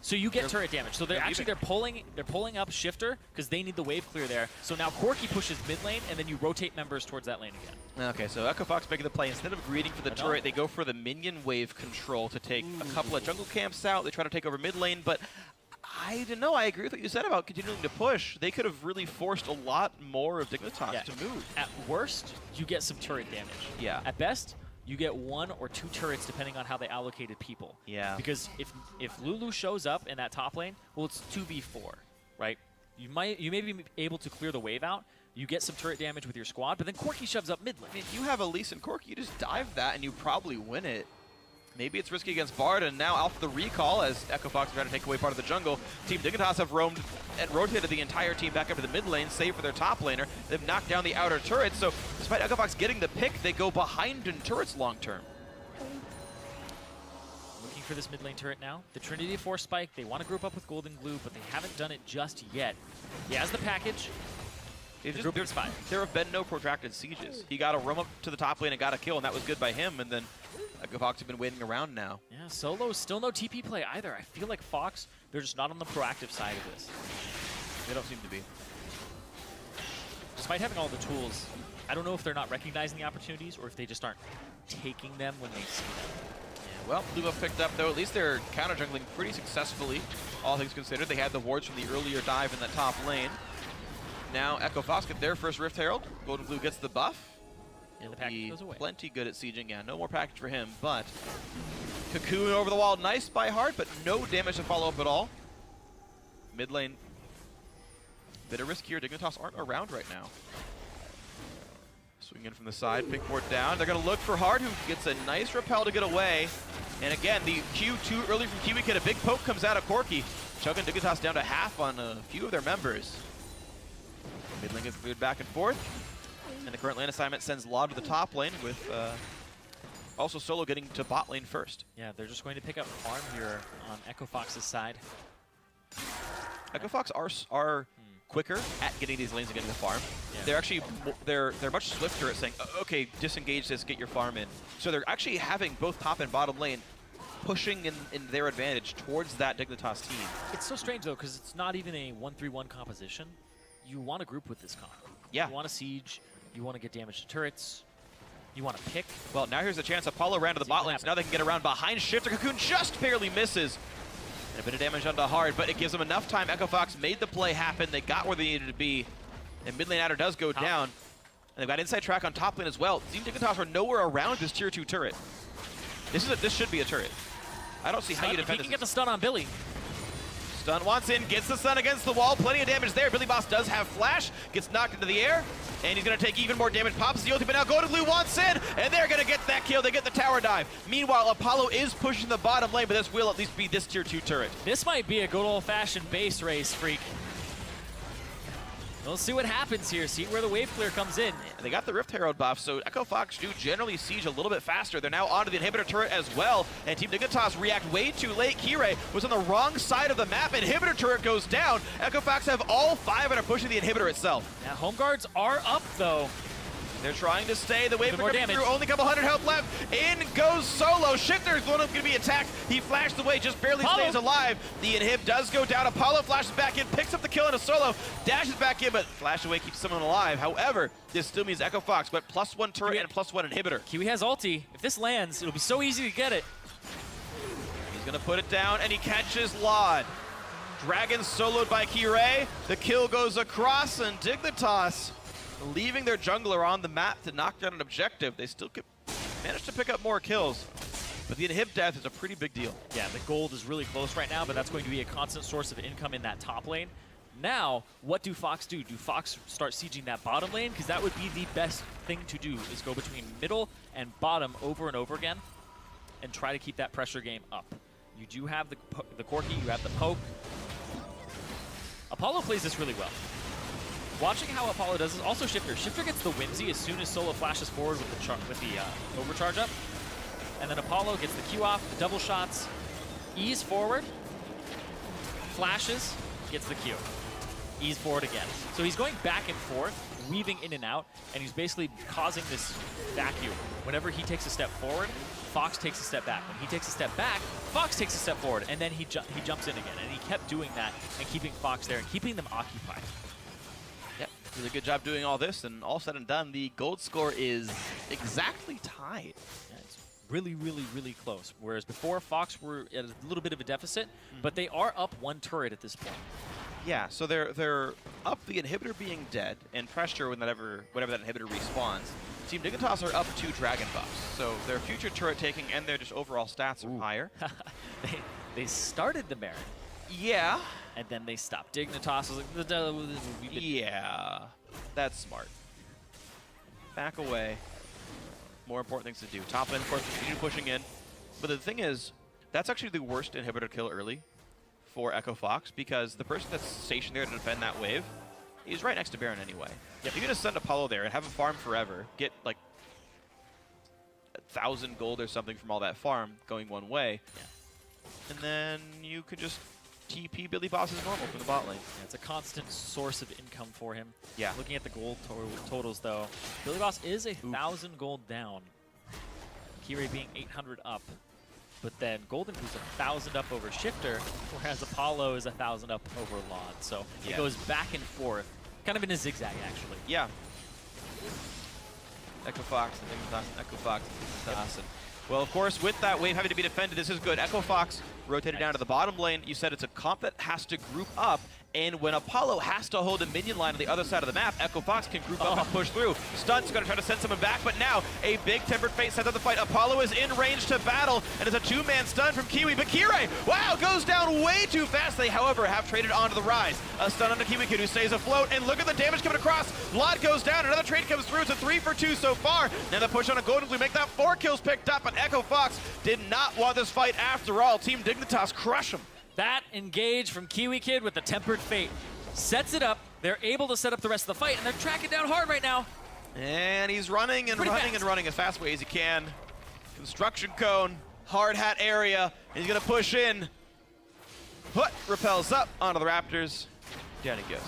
so you get turret damage. So they're pulling up Shifter because they need the wave clear there. So now Corki pushes mid lane, and then you rotate members towards that lane again. Okay, so Echo Fox making the play. Instead of greeting for the turret, they go for the minion wave control to take a couple of jungle camps out. They try to take over mid lane, but I don't know. I agree with what you said about continuing to push. They could have really forced a lot more of Dignitas to move. At worst, you get some turret damage. Yeah. At best, you get 1 or 2 turrets depending on how they allocated people. Yeah. Because if Lulu shows up in that top lane, well, it's 2v4, right? You may be able to clear the wave out. You get some turret damage with your squad, but then Corki shoves up mid lane. I mean, if you have Elise and Corki, you just dive that and you probably win it. Maybe it's risky against Bard, and now Alpha the recall as Echo Fox trying to take away part of the jungle. Team Dignitas have roamed and rotated the entire team back up to the mid lane, save for their top laner. They've knocked down the outer turrets, so despite Echo Fox getting the pick, they go behind in turrets long term. Looking for this mid lane turret now. The Trinity Force spike, they want to group up with Golden Glue, but they haven't done it just yet. He has the package. There have been no protracted sieges. He got a roam up to the top lane and got a kill, and that was good by him, and then Echo Fox have been waiting around now. Yeah, solo, still no TP play either. I feel like Fox, they're just not on the proactive side of this. They don't seem to be. Despite having all the tools, I don't know if they're not recognizing the opportunities or if they just aren't taking them when they see them. Yeah, well, blue buff picked up, though. At least they're counter-jungling pretty successfully, all things considered. They had the wards from the earlier dive in that top lane. Now Echo Fox get their first Rift Herald. Golden Glue gets the buff. And the package goes away. Plenty good at sieging. Yeah, no more package for him, but Cocoon over the wall. Nice by Heart, but no damage to follow up at all. Mid lane, bit of riskier. Dignitas aren't around right now. Swinging in from the side, pick board down. They're going to look for Heart, who gets a nice repel to get away. And again, the Q too early from Kiwi Kid. A big poke comes out of Corki, chugging Dignitas down to half on a few of their members. Mid lane gets cleared back and forth. And the current lane assignment sends Law to the top lane with also Solo getting to bot lane first. Yeah, they're just going to pick up farm here on Echo Fox's side. Echo Fox are quicker at getting these lanes and getting the farm. Yeah. They're actually they're much swifter at saying, okay, disengage this, get your farm in. So they're actually having both top and bottom lane pushing in their advantage towards that Dignitas team. It's so strange though, because it's not even a 1-3-1 composition. You want to group with this comp. Yeah. You want to siege. You want to get damage to turrets. You want to pick. Well, now here's a chance. Apollo ran to the bot lane, so now they can get around behind Shifter. Cocoon just barely misses. And a bit of damage onto Hard, but it gives them enough time. Echo Fox made the play happen. They got where they needed to be. And mid lane adder does go down. And they've got inside track on top lane as well. Team Dignitas are nowhere around this tier 2 turret. This should be a turret. I don't see how you defend this. He can get the stun on Billy. Stun wants in, gets the stun against the wall. Plenty of damage there. Billy Boss does have flash, gets knocked into the air, and he's going to take even more damage. Pops the ulti, but now Golden Glue wants in, and they're going to get that kill. They get the tower dive. Meanwhile, Apollo is pushing the bottom lane, but this will at least be this tier 2 turret. This might be a good old-fashioned base race, Freak. We'll see what happens here. See where the wave clear comes in. They got the Rift Herald buff, so Echo Fox do generally siege a little bit faster. They're now onto the inhibitor turret as well, and Team Dignitas react way too late. Kirei was on the wrong side of the map. Inhibitor turret goes down. Echo Fox have all 5 and are pushing the inhibitor itself. Now, home guards are up, though. They're trying to stay. The wave more coming damage. through. Only a couple hundred health left. In goes Solo. Shifter's one of them going to be attacked. He flashed away, just barely stays alive. The inhib does go down. Apollo flashes back in, picks up the kill into Solo, dashes back in, but flash away keeps someone alive. However, this still means Echo Fox, but +1 turret and +1 inhibitor. Kiwi has ulti. If this lands, it'll be so easy to get it. He's going to put it down, and he catches Laud. Dragon soloed by Kirei. The kill goes across, and Dignitas leaving their jungler on the map to knock down an objective. They still could manage to pick up more kills, but the inhib death is a pretty big deal. Yeah, the gold is really close right now, but that's going to be a constant source of income in that top lane. Now, what do Fox do? Do Fox start sieging that bottom lane? Because that would be the best thing to do, is go between middle and bottom over and over again and try to keep that pressure game up. You do have the Corki, you have the poke. Apollo plays this really well. Watching how Apollo does this, also Shifter. Shifter gets the Whimsy as soon as Solo flashes forward with the overcharge up. And then Apollo gets the Q off, the double shots, ease forward, flashes, gets the Q. Ease forward again. So he's going back and forth, weaving in and out, and he's basically causing this vacuum. Whenever he takes a step forward, Fox takes a step back. When he takes a step back, Fox takes a step forward, and then he jumps in again. And he kept doing that and keeping Fox there and keeping them occupied. Yep, really good job doing all this, and all said and done, the gold score is exactly tied. Yeah, it's really, really, really close. Whereas before, Fox were at a little bit of a deficit, but they are up one turret at this point. Yeah, so they're up the inhibitor being dead and pressure whenever that inhibitor respawns. Team Dignitas are up 2 dragon buffs, so their future turret taking and their just overall stats are higher. They started the Baron. Yeah. And then they stopped. Dignitas was like, yeah, that's smart. Back away. More important things to do. Top lane, of course, continue pushing in. But the thing is, that's actually the worst inhibitor kill early for Echo Fox, because the person that's stationed there to defend that wave, he's right next to Baron anyway. If you're going to send Apollo there and have him farm forever, get like 1,000 gold or something from all that farm going one way, and then you could just TP Billy Boss as normal from the bot lane. Yeah, it's a constant source of income for him. Yeah. Looking at the gold totals, though, Billy Boss is 1,000 gold down. Kirei being 800 up. But then Golden Goose 1,000 up over Shifter, whereas Apollo is 1,000 up over Laud. So it goes back and forth, kind of in a zigzag, actually. Yeah. Echo Fox and Dignitas, Echo Fox and Dignitas. And, well, of course, with that wave having to be defended, this is good. Echo Fox rotated down to the bottom lane. You said it's a comp that has to group up. And when Apollo has to hold a minion line on the other side of the map, Echo Fox can group up and push through. Stunt's going to try to send someone back, but now a big Tempered Fate sets up the fight. Apollo is in range to battle, and it's a 2-man stun from Kiwi. But Kirei, wow, goes down way too fast. They, however, have traded onto the rise. A stun onto Kiwi Kid, who stays afloat, and look at the damage coming across. Lot goes down, another trade comes through. It's a 3 for 2 so far. Now the push on a Golden Glue make that 4 kills picked up, but Echo Fox did not want this fight after all. Team Dignitas crush him. That engage from Kiwi Kid with the Tempered Fate sets it up. They're able to set up the rest of the fight, and they're tracking down hard right now. And he's running and running and running as fast way as he can. Construction cone, hard hat area. He's gonna push in. Put repels up onto the Raptors. Down he goes.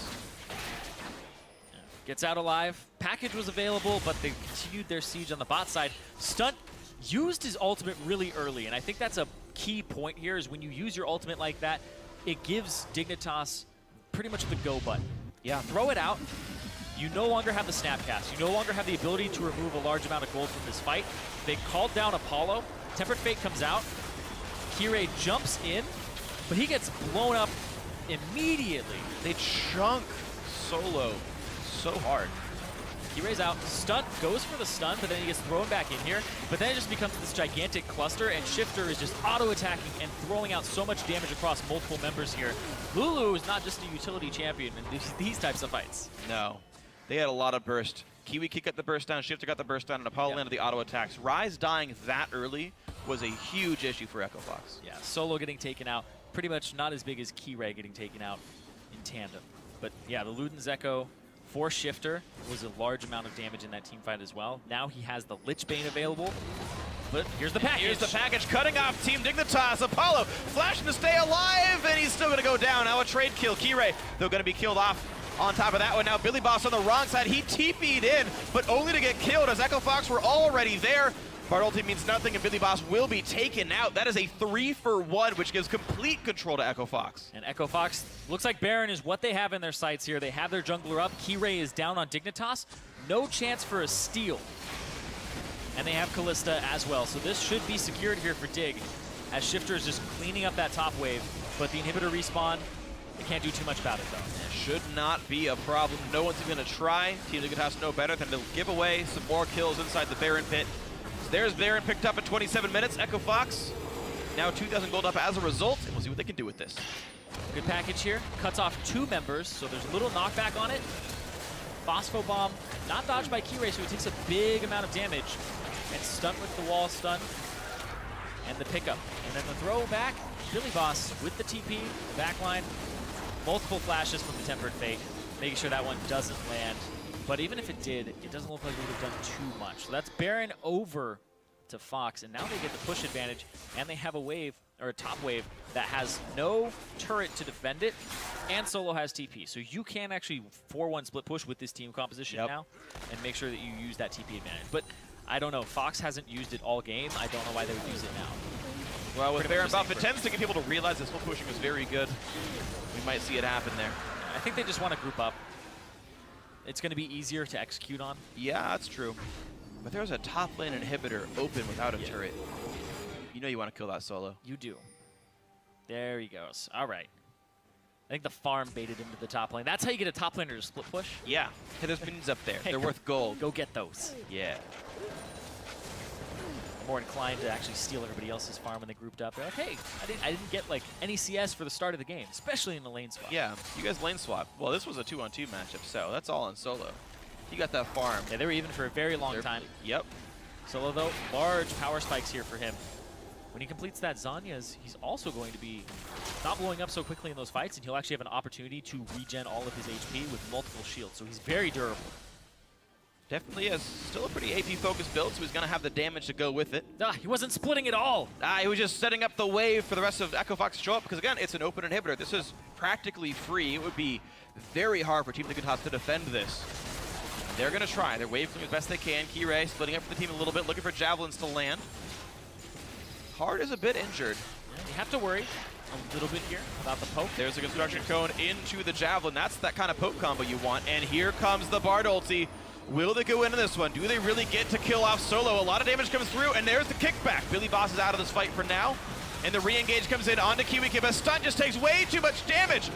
Gets out alive. Package was available, but they continued their siege on the bot side. Stunt used his ultimate really early, and I think that's a key point here, is when you use your ultimate like that, it gives Dignitas pretty much the go button. Yeah. Throw it out. You no longer have the snapcast. You no longer have the ability to remove a large amount of gold from this fight. They called down Apollo. Tempered Fate comes out. Kirei jumps in, but he gets blown up immediately. They chunk Solo so hard. Kirei's out. Stunt goes for the stun, but then he gets thrown back in here. But then it just becomes this gigantic cluster, and Shifter is just auto-attacking and throwing out so much damage across multiple members here. Lulu is not just a utility champion in these types of fights. No. They had a lot of burst. Kiwi Kid got the burst down, Shifter got the burst down, and Apollo landed the auto attacks. Rise dying that early was a huge issue for Echo Fox. Yeah, Solo getting taken out, pretty much not as big as Kirei getting taken out in tandem. But yeah, the Luden's Echo for Shifter was a large amount of damage in that team fight as well. Now he has the Lich Bane available. But here's the package. Here's the package cutting off Team Dignitas. Apollo flashing to stay alive, and he's still going to go down. Now a trade kill. Kirei, though, going to be killed off. On top of that one, now Billy Boss on the wrong side. He TP'd in, but only to get killed as Echo Fox were already there. Bard ulti means nothing, and Billy Boss will be taken out. That is a 3 for 1, which gives complete control to Echo Fox. And Echo Fox, looks like Baron is what they have in their sights here. They have their jungler up. Kirei is down on Dignitas. No chance for a steal. And they have Callista as well. So this should be secured here for Dig, as Shifter is just cleaning up that top wave. But the inhibitor respawn, they can't do too much about it, though. Should not be a problem. No one's going to try. Team Dignitas no better than to give away some more kills inside the Baron pit. So there's Baron picked up at 27 minutes. Echo Fox now 2,000 gold up as a result, and we'll see what they can do with this. Good package here. Cuts off 2 members, so there's a little knockback on it. Phospho Bomb, not dodged by Kirei, so he takes a big amount of damage. And stunned with the wall stun. And the pickup. And then the throw back. Billy Boss with the TP, backline. Multiple flashes from the Tempered Fate, making sure that one doesn't land. But even if it did, it doesn't look like we would have done too much. So that's Baron over to Fox, and now they get the push advantage, and they have a wave, or a top wave, that has no turret to defend it, and Solo has TP. So you can actually 4-1 split push with this team composition now, and make sure that you use that TP advantage. But I don't know, Fox hasn't used it all game. I don't know why they would use it now. Well, with Baron buff, it tends to get people to realize this whole pushing was very good. We might see it happen there. I think they just want to group up. It's going to be easier to execute on. Yeah, that's true. But there's a top lane inhibitor open without a turret. You know you want to kill that Solo. You do. There he goes. All right. I think the farm baited him to the top lane. That's how you get a top laner to split push. Yeah. Hey, there's minions up there. Hey, they're worth gold. Go get those. Yeah. More inclined to actually steal everybody else's farm when they grouped up. They're like, hey, I didn't get like any CS for the start of the game, especially in the lane swap. Yeah, you guys lane swap. Well, this was a 2-on-2 matchup, so that's all on Solo. He got that farm. Yeah, they were even for a very long time. Yep. Solo, though, large power spikes here for him. When he completes that Zanya's, he's also going to be not blowing up so quickly in those fights, and he'll actually have an opportunity to regen all of his HP with multiple shields, so he's very durable. Definitely is still a pretty AP-focused build, so he's going to have the damage to go with it. He wasn't splitting at all. He was just setting up the wave for the rest of Echo Fox to show up, because again, it's an open inhibitor. This is practically free. It would be very hard for Team Dignitas to defend this. They're going to try. They're wave clearing as best they can. Kirei splitting up for the team a little bit, looking for javelins to land. Hard is a bit injured. Yeah, you have to worry a little bit here about the poke. There's a construction cone into the javelin. That's that kind of poke combo you want. And here comes the Bard ulti. Will they go into this one? Do they really get to kill off Solo? A lot of damage comes through, and there's the kickback. Billy Boss is out of this fight for now. And the re-engage comes in onto KiwiKid, but stun just takes way too much damage.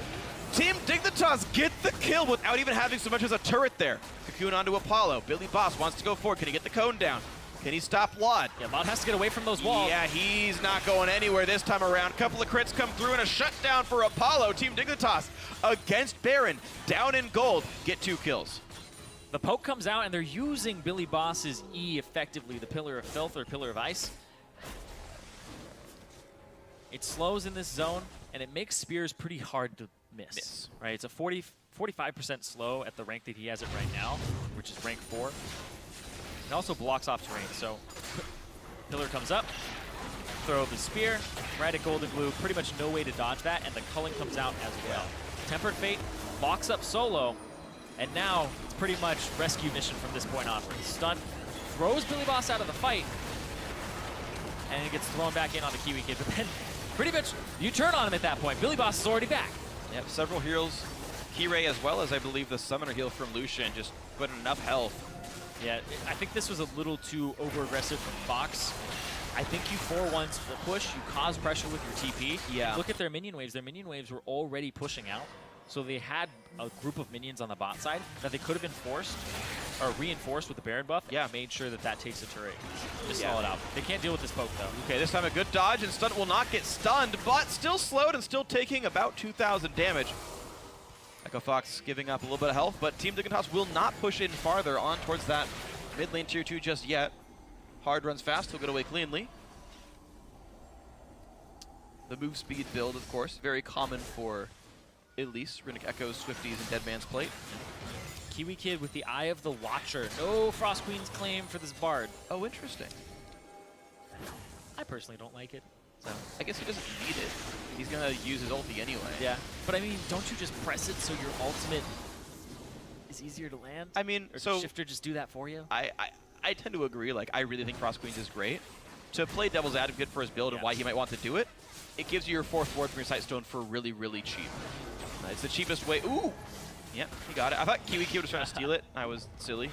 Team Dignitas get the kill without even having so much as a turret there. Cocoon onto Apollo. Billy Boss wants to go forward. Can he get the cone down? Can he stop Laud? Yeah, Laud has to get away from those walls. Yeah, he's not going anywhere this time around. A couple of crits come through and a shutdown for Apollo. Team Dignitas against Baron. Down in gold. Get 2 kills. The poke comes out, and they're using Billy Boss's E effectively, the Pillar of Filth or Pillar of Ice. It slows in this zone, and it makes Spears pretty hard to miss. Right? It's a 45% slow at the rank that he has it right now, which is rank 4. It also blocks off terrain, so Pillar comes up, throw the spear, right at Golden Glue, pretty much no way to dodge that, and the culling comes out as well. Tempered Fate locks up Solo, and now it's pretty much rescue mission from this point on. Stun throws Billy Boss out of the fight, and it gets thrown back in on the KiwiKid, but then pretty much you turn on him at that point. Billy Boss is already back. Yep, several heals. Kirei as well as I believe the summoner heal from Lucian, just put enough health. Yeah, I think this was a little too over-aggressive from Fox. I think you 4-1 split push, you cause pressure with your TP. Yeah. Look at their minion waves. Their minion waves were already pushing out. So they had a group of minions on the bot side that they could have enforced or reinforced with the Baron buff. Yeah. Made sure that that takes a turret. Just stall it out. They can't deal with this poke though. Okay, this time a good dodge, and Stun will not get stunned, but still slowed and still taking about 2,000 damage. Echo Fox giving up a little bit of health, but Team Dignitas will not push in farther on towards that mid lane tier 2 just yet. Hard runs fast, he'll get away cleanly. The move speed build, of course, very common for Elise, Runic Echoes, Swifties, and Dead Man's Plate. KiwiKid with the Eye of the Watcher. No Frost Queen's claim for this Bard. Oh, interesting. I personally don't like it. So I guess he doesn't need it. He's gonna use his ulti anyway. yeah, but I mean, don't you just press it so your ultimate is easier to land? I mean, or so does Shifter just do that for you? I tend to agree. Like, I really think Frost Queens is great. To play devil's advocate for his build and why he might want to do it, it gives you your 4th ward from your Sightstone for really, really cheap. It's the cheapest way. Ooh! Yeah, he got it. I thought KiwiKid was trying to steal it. I was silly.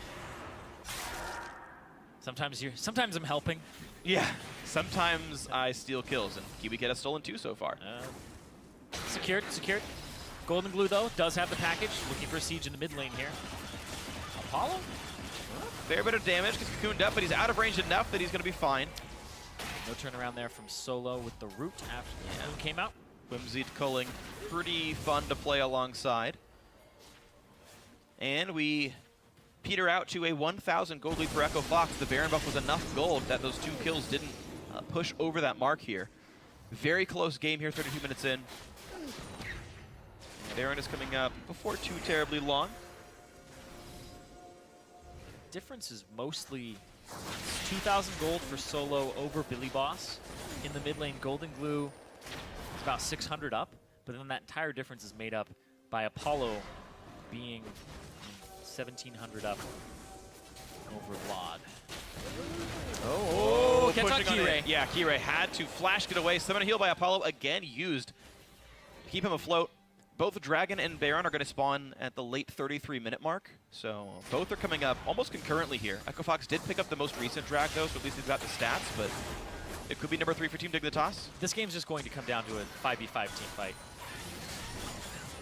Sometimes I'm helping. Yeah. Sometimes I steal kills, and KiwiKid has stolen 2 so far. Secured. Golden Glue, though, does have the package. Looking for a siege in the mid lane here. Apollo? Fair bit of damage, gets cocooned up, but he's out of range enough that he's going to be fine. No turnaround there from Solo with the root after the moon came out. Whimsy culling, pretty fun to play alongside. And we peter out to a 1,000 gold lead for Echo Fox. The Baron buff was enough gold that those 2 kills didn't push over that mark here. Very close game here, 32 minutes in. And Baron is coming up before too terribly long. Difference is mostly 2,000 gold for Solo over Billy Boss. In the mid lane, Golden Glue is about 600 up, but then that entire difference is made up by Apollo being 1,700 up over Vlad. Oh, catch on pushing Kirei. it. Yeah, Kirei had to flash get away. Summon a heal by Apollo, again used to keep him afloat. Both Dragon and Baron are going to spawn at the late 33-minute mark, so both are coming up almost concurrently here. Echo Fox did pick up the most recent drag, though, so at least he's got the stats, but it could be number 3 for Team Dignitas. This game's just going to come down to a 5v5 team fight.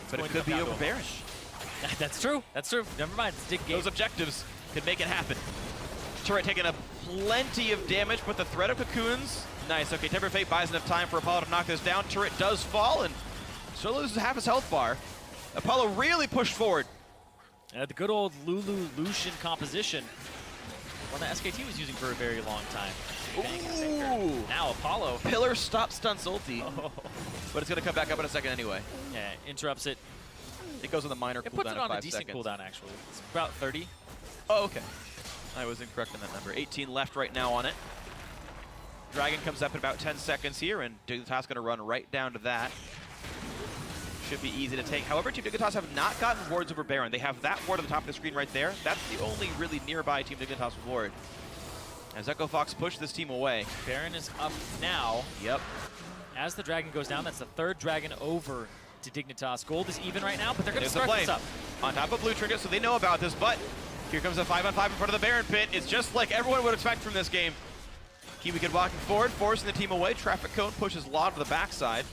But it could be over Baron. That's true. That's true. Never mind. It's Dig game. Those objectives could make it happen. Turret taking up plenty of damage, but the threat of cocoons. Nice. Okay, Temper Fate buys enough time for Apollo to knock this down. Turret does fall, and Solo loses half his health bar. Apollo really pushed forward. The good old Lulu Lucian composition. One that SKT was using for a very long time. Ooh. Now Apollo. Pillar stop stunts ulti, but it's going to come back up in a second anyway. Yeah, interrupts it. It goes on the minor It cooldown puts it of on 5 a decent seconds. cooldown, actually. It's about 30. Oh, okay. I was incorrect on that number. 18 left right now on it. Dragon comes up in about 10 seconds here, and Dignitas going to run right down to that. Should be easy to take. However, Team Dignitas have not gotten wards over Baron. They have that ward at the top of the screen right there. That's the only really nearby Team Dignitas ward. As Echo Fox push this team away. Baron is up now. Yep. As the Dragon goes down, that's the 3rd Dragon over to Dignitas. Gold is even right now, but they're going to There's the start this play. up. On top of Blue Trinket, so they know about this, but here comes a 5-on-5 in front of the Baron pit. It's just like everyone would expect from this game. Kiwi Kid walking forward, forcing the team away. Traffic Cone pushes Law to the backside.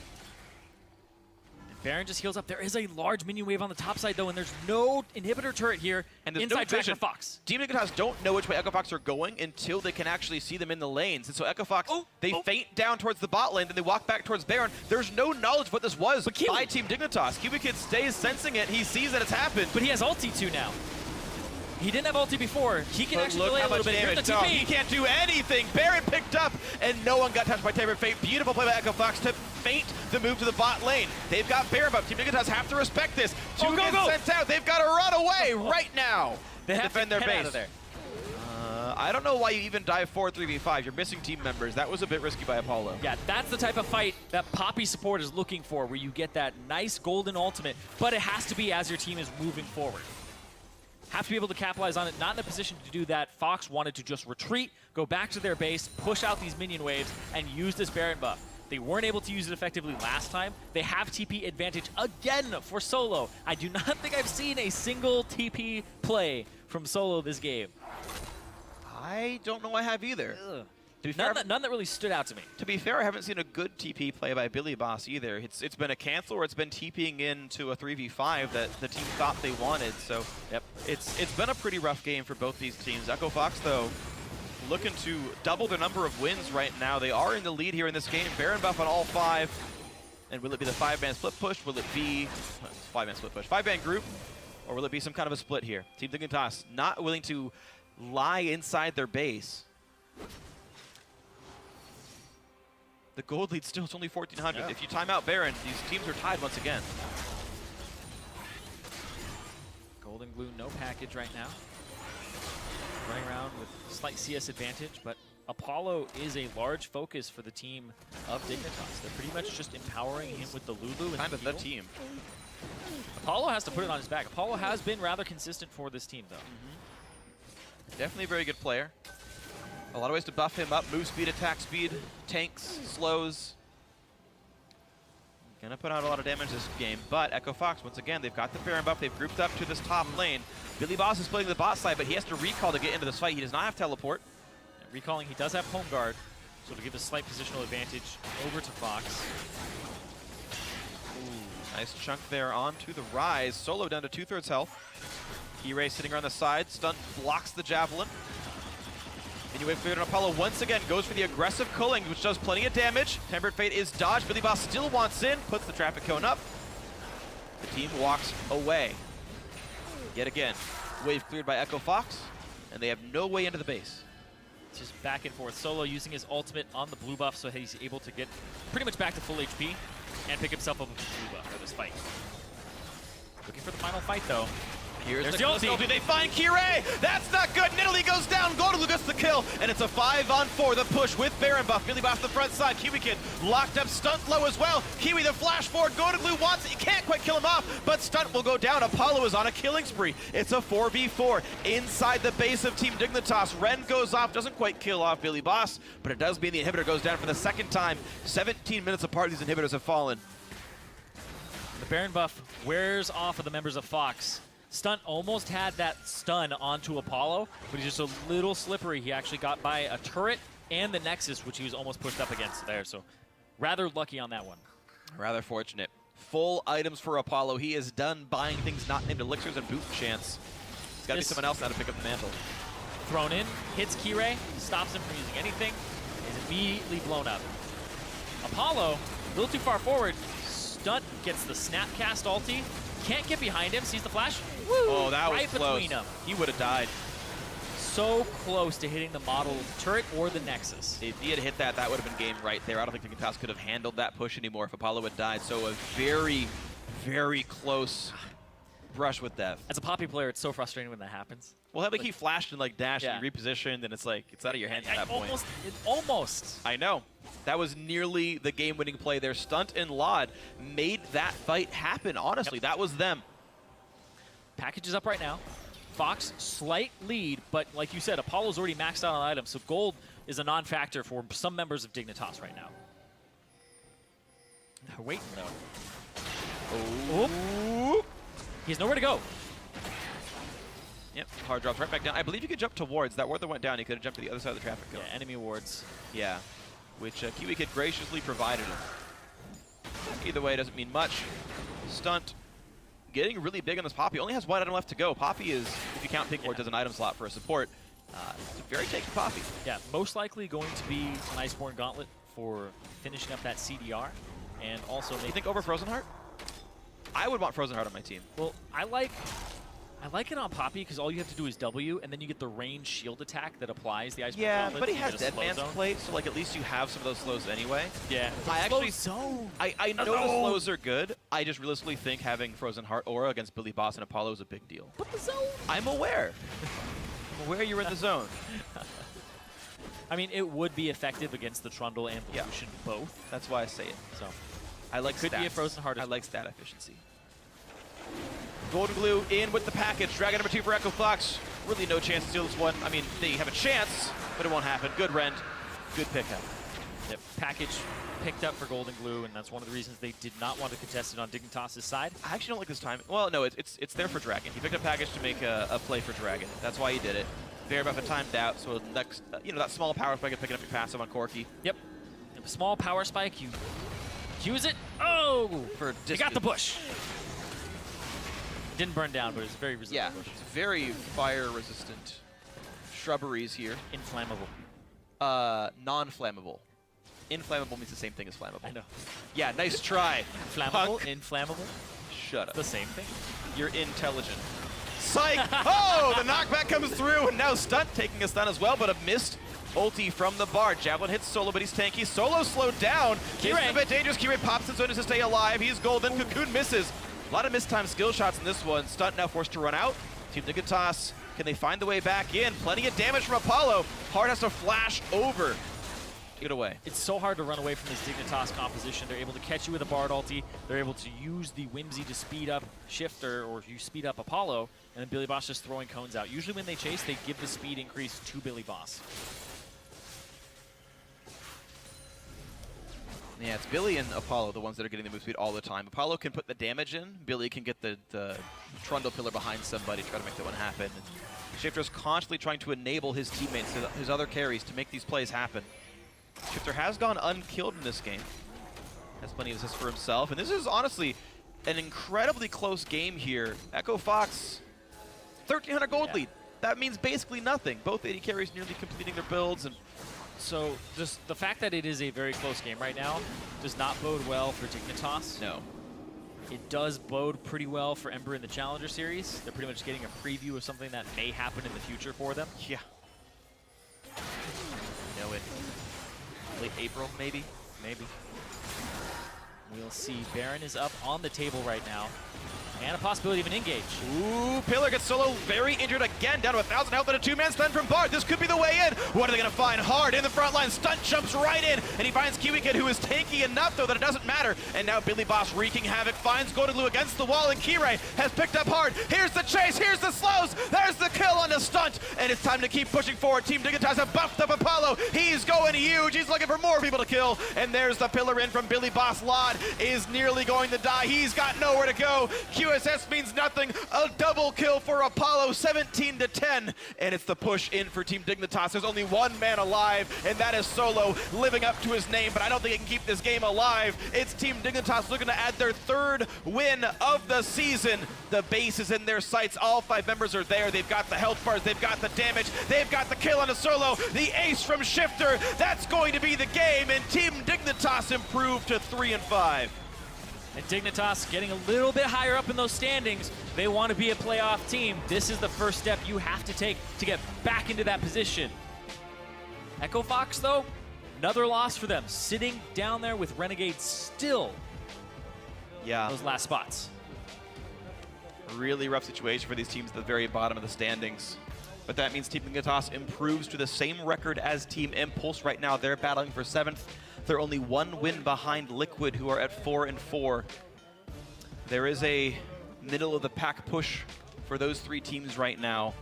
Baron just heals up. There is a large minion wave on the top side, though, and there's no inhibitor turret here And there's inside no track vision. for Fox. Team Dignitas don't know which way Echo Fox are going until they can actually see them in the lanes. And so Echo Fox, they feint down towards the bot lane, then they walk back towards Baron. There's no knowledge of what this was by Team Dignitas. Kiwi Kid stays sensing it. He sees that it's happened. But he has ulti too now. He didn't have ulti before. He can actually delay a little bit. Here's the No, TP. he can't do anything. Baron picked up, and no one got touched by Temper Fate. Beautiful play by Echo Fox to feint the move to the bot lane. They've got Baron buff. Team Dignitas have to respect this. Two get sent out. They've got to run away right now. They have defend to their get base. out of there. I don't know why you even dive 4-3v5. You're missing team members. That was a bit risky by Apollo. Yeah, that's the type of fight that Poppy support is looking for, where you get that nice golden ultimate, but it has to be as your team is moving forward. Have to be able to capitalize on it. Not in a position to do that. Fox wanted to just retreat, go back to their base, push out these minion waves, and use this Baron buff. They weren't able to use it effectively last time. They have TP advantage again for Solo. I do not think I've seen a single TP play from Solo this game. I don't know I have either. To be fair, None that really stood out to me. To be fair, I haven't seen a good TP play by Billy Boss either. It's been a cancel or it's been TPing into a 3v5 that the team thought they wanted. So yep, it's been a pretty rough game for both these teams. Echo Fox, though, looking to double their number of wins right now. They are in the lead here in this game. Baron buff on all 5. And will it be the 5-man split push? Will it be 5-man split push? 5-man group? Or will it be some kind of a split here? Team Dignitas not willing to lie inside their base. The gold lead still, it's only 1,400. Yeah. If you time out Baron, these teams are tied once again. Golden Glue, no package right now. Running around with slight CS advantage, but Apollo is a large focus for the team of Dignitas. They're pretty much just empowering him with the Lulu and Kind of the heal. team. Apollo has to put it on his back. Apollo has been rather consistent for this team, though. Definitely a very good player. A lot of ways to buff him up. Move speed, attack speed, tanks, slows. Gonna put out a lot of damage this game, but Echo Fox, once again, they've got the Baron buff. They've grouped up to this top lane. Billy Boss is playing the bot side, but he has to recall to get into this fight. He does not have teleport. And recalling, he does have home guard, so to give a slight positional advantage over to Fox. Ooh, nice chunk there onto the rise. Solo down to 2/3 health. Kirei sitting around the side. Stunt blocks the javelin. And you wait for Apollo once again, goes for the aggressive culling, which does plenty of damage. Tempered Fate is dodged. Billy Boss still wants in, puts the traffic cone up. The team walks away. Yet again, wave cleared by Echo Fox, and they have no way into the base. Just back and forth. Solo using his ultimate on the blue buff so he's able to get pretty much back to full HP and pick himself up a blue buff for this fight. Looking for the final fight though. Here's There's the the ulti. They find Kirei. That's not good. Nidalee goes down. Golden gets the kill, and it's a 5-on-4. The push with Baron buff. Billy Boss the front side. Kiwi Kid locked up. Stunt low as well. Kiwi the flash forward. Golden Glue wants it. You can't quite kill him off, but Stunt will go down. Apollo is on a killing spree. It's a 4v4 inside the base of Team Dignitas. Ren goes off. Doesn't quite kill off Billy Boss, but it does mean the inhibitor goes down for the second time. 17 minutes apart, these inhibitors have fallen. The Baron buff wears off of the members of Fox. Stunt almost had that stun onto Apollo, but he's just a little slippery. He actually got by a turret and the Nexus, which he was almost pushed up against there. So rather lucky on that one. Rather fortunate. Full items for Apollo. He is done buying things not named elixirs and boot chance. It's got to be someone else now to pick up the mantle. Thrown in, hits Kirei, stops him from using anything, is immediately blown up. Apollo, a little too far forward. Stunt gets the Snapcast ulti. Can't get behind him, sees the flash. Woo! Oh, that was right close. between them. He would have died. So close to hitting the model turret or the Nexus. If he had hit that, that would have been game right there. I don't think Dignitas could have handled that push anymore if Apollo had died. So a very, very close brush with death. As a Poppy player, it's so frustrating when that happens. Well, like he flashed and like dashed Yeah. and he repositioned, and it's like it's out of your hands at that point. Almost. I know. That was nearly the game-winning play there. Stunt and Laud made that fight happen, honestly. Yep. That was them. Package is up right now. Fox, slight lead, but like you said, Apollo's already maxed out on items, so gold is a non-factor for some members of Dignitas right now. They're waiting, though. Oh. He has nowhere to go. Yep, hard drops right back down. I believe you could jump towards. That ward that went down, you could have jumped to the other side of the traffic cone. Yeah, enemy wards. Yeah, which Kiwi Kid graciously provided him. Either way, it doesn't mean much. Stunt getting really big on this Poppy. Only has one item left to go. Poppy is, if you count pink wards as an item slot for a support, it's a very tanky Poppy. Yeah, most likely going to be an Iceborne Gauntlet for finishing up that CDR, and also You think over Frozen Heart? I would want Frozen Heart on my team. Well, I like it on Poppy because all you have to do is W, and then you get the range shield attack that applies the Iceborne Gauntlet. But he to has get a Dead slow Man's zone. Plate, so like at least you have some of those slows anyway. Yeah. I actually zone. I know the slows are good. I just realistically think having Frozen Heart Aura against Billy Boss and Apollo is a big deal. But the zone. I'm aware. I'm aware you're in the zone. I mean, it would be effective against the Trundle and Yeah. Pollution both. That's why I say it. So I like could stats. be a Frozen Heart as I well. like stat efficiency. Golden Glue in with the package. Dragon number 2 for Echo Fox. Really no chance to steal this one. I mean, they have a chance, but it won't happen. Good rend. Good pickup. Yep. Package picked up for Golden Glue, and that's one of the reasons they did not want to contest it on Dignitas' side. I actually don't like this time. Well, no, it's there for Dragon. He picked up package to make a play for Dragon. That's why he did it. Fair buff and timed out, so next, that small power spike of picking up your passive on Corki. Yep. A small power spike. You use it. Oh! For You got the bush. Didn't burn down, but it's very resilient. Yeah, bush. it's very fire-resistant shrubberies here. Inflammable. Non-flammable. Inflammable means the same thing as flammable. I know. Yeah, nice try. Flammable, Punk. inflammable. Shut up. The same thing. You're intelligent. Psych! Oh, the knockback comes through, and now Stunt taking a stun as well, but a missed ulti from the bar. Javelin hits Solo, but he's tanky. Solo slowed down. This is a bit dangerous. Kirei pops his zone to stay alive. He's golden. Cocoon misses. A lot of mistimed skill shots in this one. Stunt now forced to run out. Team Dignitas, can they find the way back in? Plenty of damage from Apollo. Hard has to flash over. Get away. It's so hard to run away from this Dignitas composition. They're able to catch you with a Bard ulti. They're able to use the Whimsy to speed up Shifter, or you speed up Apollo, and then Billy Boss just throwing cones out. Usually when they chase, they give the speed increase to Billy Boss. Yeah, it's Billy and Apollo, the ones that are getting the move speed all the time. Apollo can put the damage in. Billy can get the Trundle pillar behind somebody, try to make that one happen. And Shifter's constantly trying to enable his teammates, his other carries, to make these plays happen. Shifter has gone unkilled in this game. Has plenty of assists for himself. And this is honestly an incredibly close game here. Echo Fox, 1,300 gold lead. that means basically nothing. Both AD carries nearly completing their builds, and So just the fact that it is a very close game right now does not bode well for Dignitas. no. It does bode pretty well for Ember in the Challenger Series. They're pretty much getting a preview of something that may happen in the future for them. Yeah. You know, in late April, maybe? Maybe. We'll see. Baron is up on the table right now. And a possibility of an engage. Ooh, Pillar gets solo very injured again, down to 1,000 health and a two-man stun from Bard. This could be the way in. What are they going to find? Hard in the front line. Stunt jumps right in, and he finds Kiwi Kid, who is tanky enough, though, that it doesn't matter. And now Billy Boss wreaking havoc, finds Golden Blue against the wall, and Kirei has picked up Hard. Here's the chase, here's the slows, there's the kill on the stunt, and it's time to keep pushing forward. Team Dignitas have buffed up Apollo. He's going huge. He's looking for more people to kill, and there's the Pillar in from Billy Boss. Lod is nearly going to die. He's got nowhere to go. QSS means nothing. A double kill for Apollo, 17-10, and it's the push in for Team Dignitas. There's only one man alive, and that is Solo, living up to his name, but I don't think he can keep this game alive. It's Team Dignitas looking to add their third win of the season. The base is in their sights. All 5 members are there. They've got the health bars, they've got the damage, they've got the kill on a Solo, the ace from Shifter. That's going to be the game, and Team Dignitas improved to 3-5. And Dignitas getting a little bit higher up in those standings. They want to be a playoff team. This is the first step you have to take to get back into that position. Echo Fox, though, another loss for them. Sitting down there with Renegade still. Yeah. Those last spots. Really rough situation for these teams at the very bottom of the standings. But that means Team Dignitas improves to the same record as Team Impulse. Right now, they're battling for 7th. They're only 1 win behind Liquid, who are at 4-4. There is a middle-of-the-pack push for those 3 teams right now.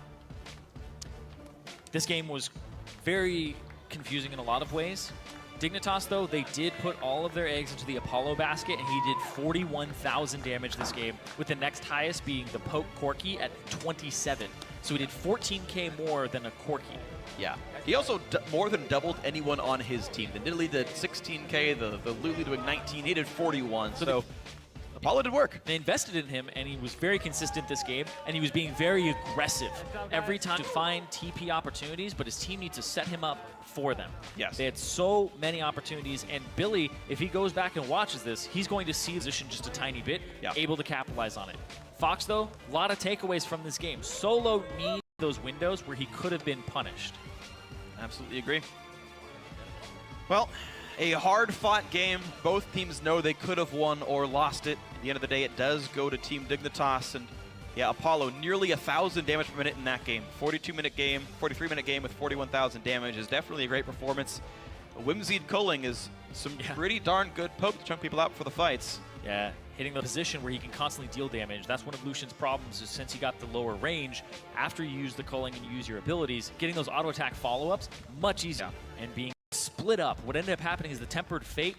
This game was very confusing in a lot of ways. Dignitas, though, they did put all of their eggs into the Apollo basket, and he did 41,000 damage this game, with the next highest being the Poke Corki at 27. So he did 14k more than a Corki. Yeah. He also more than doubled anyone on his team. The Nidalee did 16k, the Lulu doing 19, he did 41. So Apollo did work. They invested in him, and he was very consistent this game, and he was being very aggressive every time to find TP opportunities, but his team needs to set him up for them. Yes. They had so many opportunities, and Billy, if he goes back and watches this, he's going to see his position just a tiny bit, able to capitalize on it. Fox, though, a lot of takeaways from this game. Solo needs those windows where he could have been punished. Absolutely agree. Well, a hard-fought game. Both teams know they could have won or lost it. At the end of the day, it does go to Team Dignitas, and yeah, Apollo, nearly 1,000 damage per minute in that game. 42-minute game, 43-minute game with 41,000 damage is definitely a great performance. Whimsied culling is some pretty darn good poke to chunk people out for the fights. Yeah, hitting the position where he can constantly deal damage. That's one of Lucian's problems, is since he got the lower range, after you use the culling and you use your abilities, getting those auto-attack follow-ups, much easier. And being split up, what ended up happening is the Tempered Fate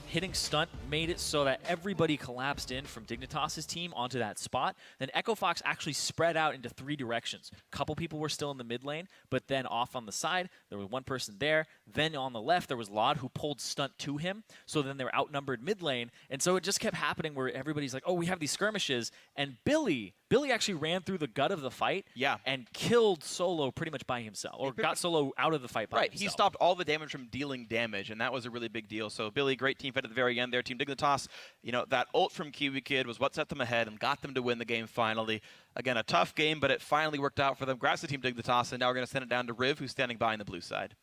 hitting stunt made it so that everybody collapsed in from Dignitas' team onto that spot. Then Echo Fox actually spread out into 3 directions. A couple people were still in the mid lane, but then off on the side, there was 1 person there. Then on the left, there was Lod, who pulled stunt to him. So then they were outnumbered mid lane. And so it just kept happening where everybody's like, oh, we have these skirmishes. And Billy actually ran through the gut of the fight and killed Solo pretty much by himself, or got Solo out of the fight by himself. He stopped all the damage from dealing damage, and that was a really big deal. So Billy, great team fight at the very end there. Team Dignitas, you know, that ult from Kiwi Kid was what set them ahead and got them to win the game finally. Again, a tough game, but it finally worked out for them. Congrats to Team Dignitas, and now we're going to send it down to Riv, who's standing by on the blue side.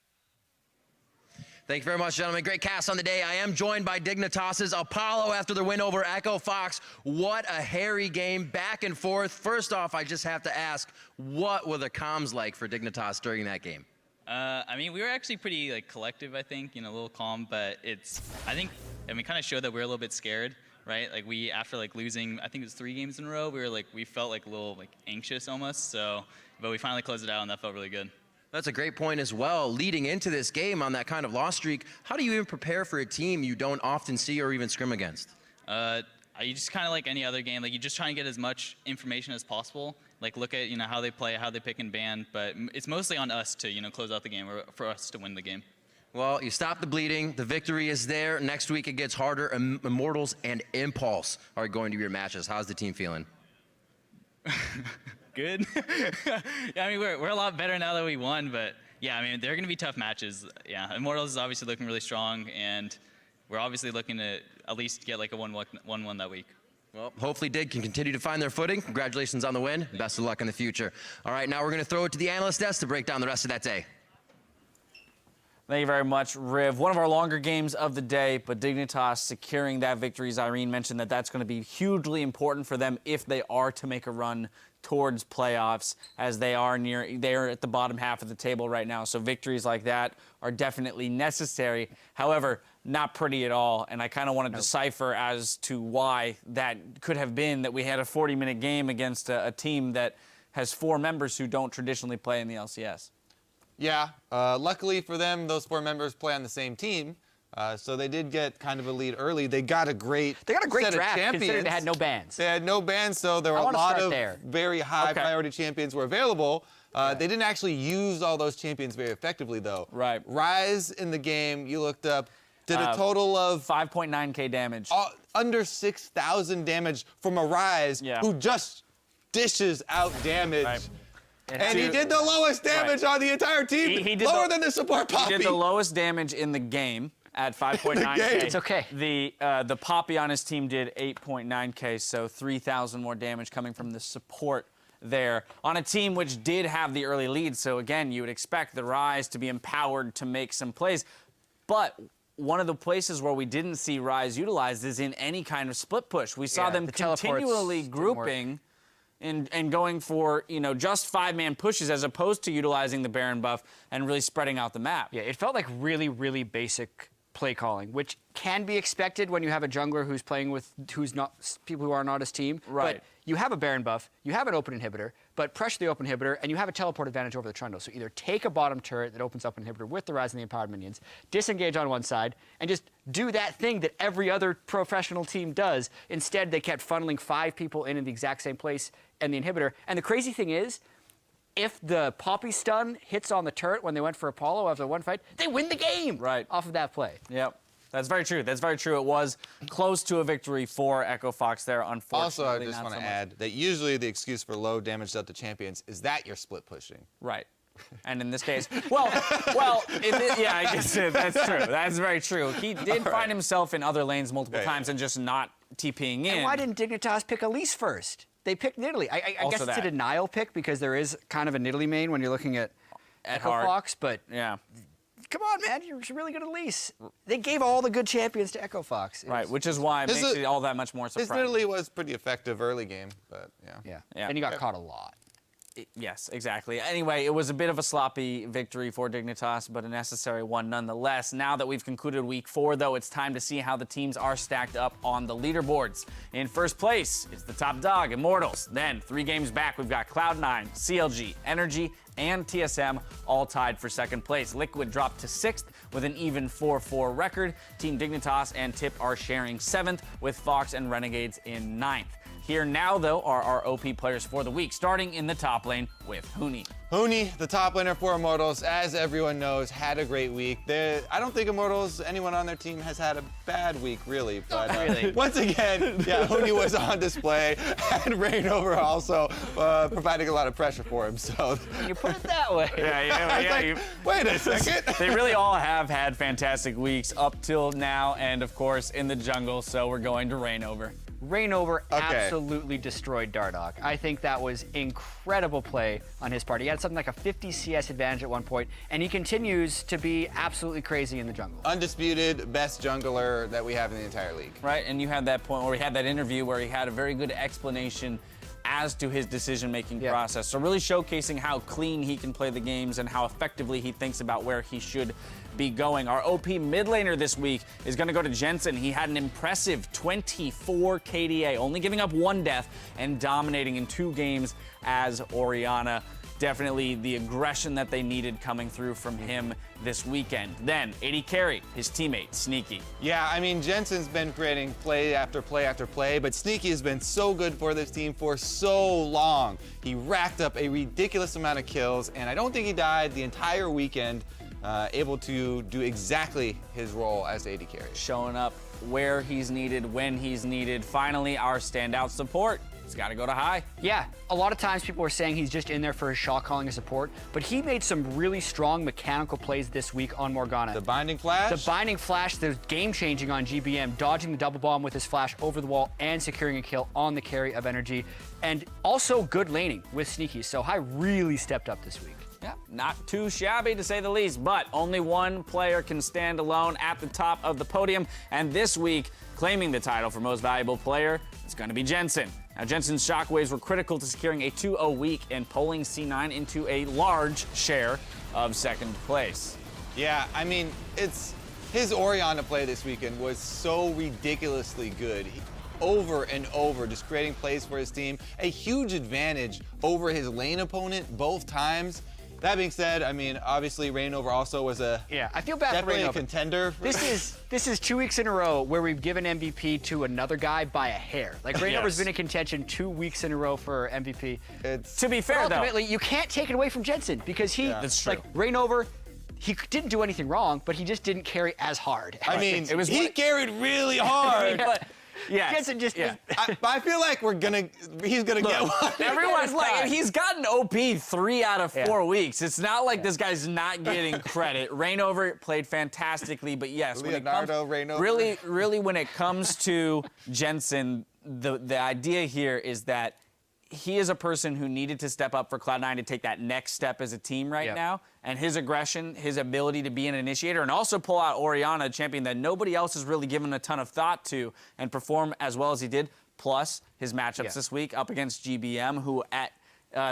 Thank you very much, gentlemen. Great cast on the day. I am joined by Dignitas' Apollo after their win over Echo Fox. What a hairy game, back and forth. First off, I just have to ask, what were the comms like for Dignitas during that game? I mean, we were actually pretty collective, I think, a little calm, but we kind of showed that we were a little bit scared, right? We, after losing, I think it was 3 games in a row, we felt a little anxious almost. So, but we finally closed it out, and that felt really good. That's a great point as well. Leading into this game on that kind of loss streak, how do you even prepare for a team you don't often see or even scrim against? You just kind of like any other game, you just try and get as much information as possible. Look at how they play, how they pick and ban, but it's mostly on us to close out the game, or for us to win the game. Well, you stop the bleeding. The victory is there. Next week it gets harder. Immortals and Impulse are going to be your matches. How's the team feeling? good. Yeah, I mean, we're a lot better now that we won, but yeah, I mean, they're going to be tough matches. Yeah, Immortals is obviously looking really strong, and we're obviously looking to at least get like a 1-1 that week. Well, hopefully Dig can continue to find their footing. Congratulations on the win. Best of luck in the future. All right, now we're going to throw it to the analyst desk to break down the rest of that day. Thank you very much, Riv. One of our longer games of the day, but Dignitas securing that victory. As Irene mentioned, that's going to be hugely important for them if they are to make a run towards playoffs, as they are at the bottom half of the table right now. So victories like that are definitely necessary. However, not pretty at all. And I kind of want to decipher as to why that could have been that we had a 40-minute game against a team that has 4 members who don't traditionally play in the LCS. Yeah, luckily for them, those 4 members play on the same team, so they did get kind of a lead early. They got a great draft champions. considering they had no bans. They had no bans, so there were a lot of very high priority champions were available. They didn't actually use all those champions very effectively, though. Right. Rise in the game, you looked up, did a total of 5.9k damage. Under 6,000 damage from a Rise who just dishes out damage. Right. And he did the lowest damage on the entire team, he did lower than the support Poppy. He did the lowest damage in the game at 5.9k. It's okay. The Poppy on his team did 8.9k, so 3,000 more damage coming from the support there on a team which did have the early lead. So again, you would expect the Rise to be empowered to make some plays, but one of the places where we didn't see Rise utilized is in any kind of split push. We saw them continually grouping and going for, just 5-man pushes as opposed to utilizing the Baron buff and really spreading out the map. Yeah, it felt like really, really basic play calling, which can be expected when you have a jungler who's playing with people who are not his team. Right. But you have a Baron buff, you have an open inhibitor, but pressure the open inhibitor, and you have a teleport advantage over the Trundle. So either take a bottom turret that opens up an inhibitor with the Rise and the empowered minions, disengage on one side, and just do that thing that every other professional team does. Instead, they kept funneling 5 people in the exact same place and the inhibitor. And the crazy thing is, if the Poppy stun hits on the turret when they went for Apollo after one fight, they win the game off of that play. Yep. That's very true. That's very true. It was close to a victory for Echo Fox there, unfortunately. Also, I just want to add that usually the excuse for low damage Delta champions is that you're split pushing. Right. And in this case, I guess that's true. That's very true. He did find himself in other lanes multiple times and just not TPing in. And why didn't Dignitas pick Elise first? They picked Nidalee. I guess it's a denial pick because there is kind of a Nidalee main when you're looking at Echo Fox, but come on, man, you're really good at Elise. They gave all the good champions to Echo Fox. Right, which is why it makes it all that much more surprising. His Nidalee was pretty effective early game, but yeah. And he got caught a lot. Yes, exactly. Anyway, it was a bit of a sloppy victory for Dignitas, but a necessary one nonetheless. Now that we've concluded week 4, though, it's time to see how the teams are stacked up on the leaderboards. In first place, it's the top dog, Immortals. Then, 3 games back, we've got Cloud9, CLG, Energy, and TSM all tied for second place. Liquid dropped to 6th with an even 4-4 record. Team Dignitas and Tip are sharing 7th, with Fox and Renegades in 9th. Here now, though, are our OP players for the week, starting in the top lane with Huni. Huni, the top laner for Immortals, as everyone knows, had a great week. I don't think Immortals, anyone on their team, has had a bad week, really. But once again, Huni was on display, and Reignover also providing a lot of pressure for him. So you put it that way. Wait a second. They really all have had fantastic weeks up till now, and of course in the jungle. So we're going to Reignover. Reignover absolutely destroyed Dardoch. I think that was incredible play on his part. He had something like a 50 CS advantage at one point, and he continues to be absolutely crazy in the jungle. Undisputed best jungler that we have in the entire league. Right, and you had that point where we had that interview where he had a very good explanation as to his decision-making process. So really showcasing how clean he can play the games and how effectively he thinks about where he should be going. Our OP mid laner this week is going to go to Jensen. He had an impressive 24 KDA, only giving up 1 death and dominating in 2 games as Orianna. Definitely the aggression that they needed coming through from him this weekend. Then, AD Carry, his teammate, Sneaky. Yeah, I mean, Jensen's been creating play after play after play, but Sneaky has been so good for this team for so long. He racked up a ridiculous amount of kills, and I don't think he died the entire weekend, able to do exactly his role as AD Carry. Showing up where he's needed, when he's needed. Finally, our standout support, it's got to go to High. Yeah, a lot of times people are saying he's just in there for his shot calling and support, but he made some really strong mechanical plays this week on Morgana. The binding flash? The binding flash, the game-changing on GBM, dodging the double bomb with his flash over the wall and securing a kill on the carry of Energy, and also good laning with Sneaky. So High really stepped up this week. Yeah, not too shabby to say the least, but only one player can stand alone at the top of the podium, and this week, claiming the title for most valuable player is going to be Jensen. Now, Jensen's shockwaves were critical to securing a 2-0 week and pulling C9 into a large share of second place. Yeah, I mean, his Orianna play this weekend was so ridiculously good. Over and over, just creating plays for his team. A huge advantage over his lane opponent both times. That being said, I mean, obviously Reignover also was I feel bad definitely for a Reignover. contender. This is 2 weeks in a row where we've given MVP to another guy by a hair. Like Reignover's been in contention 2 weeks in a row for MVP. To be fair, ultimately, you can't take it away from Jensen because That's true. like Reignover, he didn't do anything wrong, but he just didn't carry as hard. I mean, he carried really hard. Yeah, Jensen just. I feel like he's gonna get one. Everyone's like, he's gotten OP 3 out of 4 weeks. It's not like this guy's not getting credit. Reignover played fantastically, but yes, Reignover. really, when it comes to Jensen, the idea here is that he is a person who needed to step up for Cloud9 to take that next step as a team right now. And his aggression, his ability to be an initiator, and also pull out Orianna, a champion that nobody else has really given a ton of thought to, and perform as well as he did, plus his matchups this week up against GBM, who at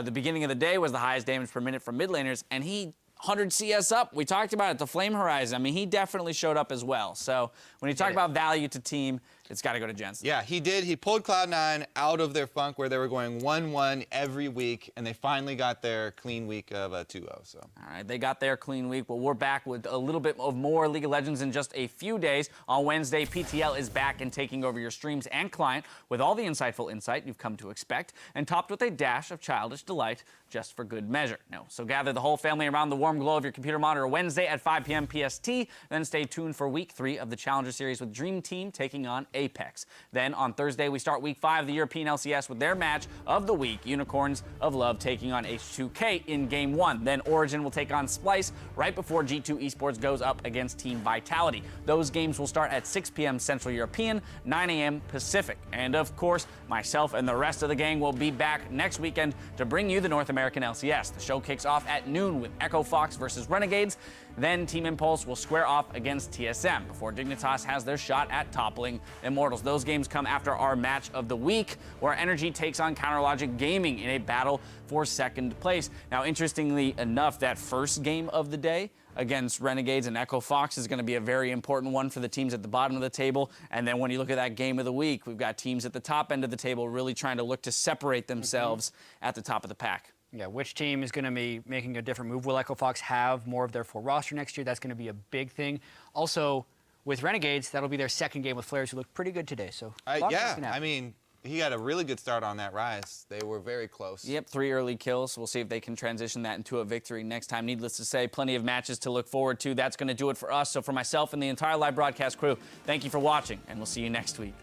the beginning of the day was the highest damage per minute from mid laners, and he 100 CS up. We talked about it, the Flame Horizon. I mean, he definitely showed up as well. So when you talk about value to team, it's got to go to Jensen. Yeah, he did. He pulled Cloud9 out of their funk where they were going 1-1 every week, and they finally got their clean week of 2-0. So. All right, they got their clean week, but we're back with a little bit of more League of Legends in just a few days. On Wednesday, PTL is back and taking over your streams and client with all the insightful insight you've come to expect, and topped with a dash of childish delight just for good measure. No, so gather the whole family around the warm glow of your computer monitor Wednesday at 5 p.m. PST, then stay tuned for Week 3 of the Challenger Series with Dream Team taking on Apex. Then on Thursday, we start Week 5 of the European LCS with their match of the week, Unicorns of Love taking on H2K in Game 1. Then Origin will take on Splice right before G2 Esports goes up against Team Vitality. Those games will start at 6 p.m. Central European, 9 a.m. Pacific. And of course, myself and the rest of the gang will be back next weekend to bring you the North American LCS. The show kicks off at noon with Echo Fox versus Renegades. Then Team Impulse will square off against TSM before Dignitas has their shot at toppling Immortals. Those games come after our match of the week, where Energy takes on Counterlogic Gaming in a battle for second place. Now, interestingly enough, that first game of the day against Renegades and Echo Fox is going to be a very important one for the teams at the bottom of the table. And then when you look at that game of the week, we've got teams at the top end of the table really trying to look to separate themselves at the top of the pack. Yeah, which team is going to be making a different move? Will Echo Fox have more of their full roster next year? That's going to be a big thing. Also, with Renegades, that'll be their second game with Flares, who look pretty good today. So yeah, I mean, he got a really good start on that rise. They were very close. Yep, 3 early kills. We'll see if they can transition that into a victory next time. Needless to say, plenty of matches to look forward to. That's going to do it for us. So for myself and the entire live broadcast crew, thank you for watching, and we'll see you next week.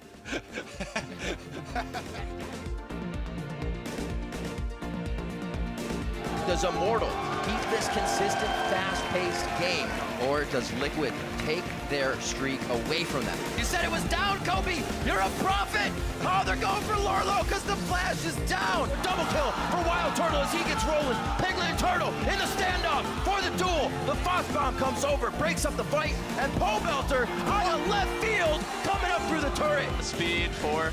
Does Immortal keep this consistent, fast-paced game, or does Liquid take their streak away from them? You said it was down, Kobe! You're a prophet! Oh, they're going for Lorlo because the flash is down! Double kill for Wild Turtle as he gets rolling. Piglet and Turtle in the standoff for the duel. The Frost Bomb comes over, breaks up the fight, and Pole Belter on the left field coming up through the turret. Speed 4.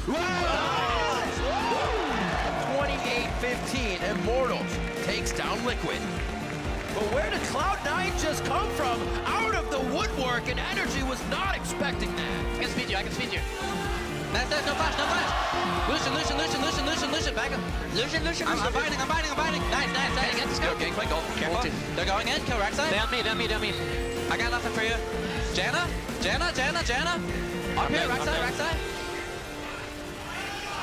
28-15, Immortals takes down Liquid. But where did Cloud9 just come from? Out of the woodwork, and Energy was not expecting that. I can speed you. No flash. Lucian, back up. Lucian. I'm biting. Nice. Let's go. Okay, quick goal. Careful. They're going in, kill right side. They on me. I got nothing for you. Janna. Up here, right side.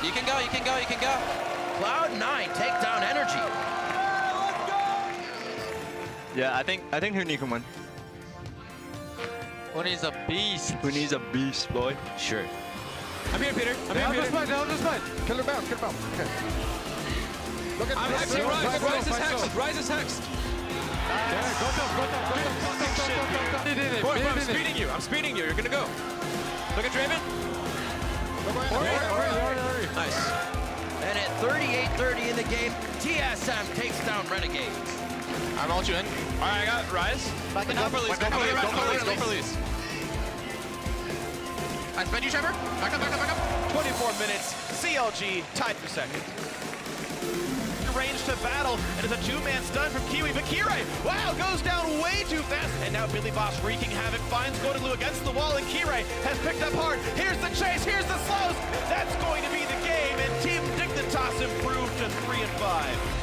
You can go. Cloud9 take down Energy. Yeah, I think Huni can win. Huni's a beast. Huni's a beast, boy. Sure. I'm here, Peter. I'm here, Peter. Down this fight. Kill her bounce, kill her bounce. Okay. Look at I'm hexing Rise. Rise is hexed. Rise is hexed. Yeah, go down. Boy, I'm speeding you. I'm speeding you. You're gonna go. Look at Draven. Hurry. Nice. And at 38-30 in the game, TSM takes down Renegades. I'm ult you in. All right, I got Rise. Go for Elise. Go for Elise. I sped you, Trevor. Back up. 24 minutes. CLG tied for second. Range to battle, and it's a two-man stun from Kiwi, but Kirai, wow, goes down way too fast, and now Billy Boss wreaking havoc, finds Godalu against the wall, and Kirai has picked up hard. Here's the chase, here's the slows. That's going to be the game, and Team Dignitas improved to 3-5.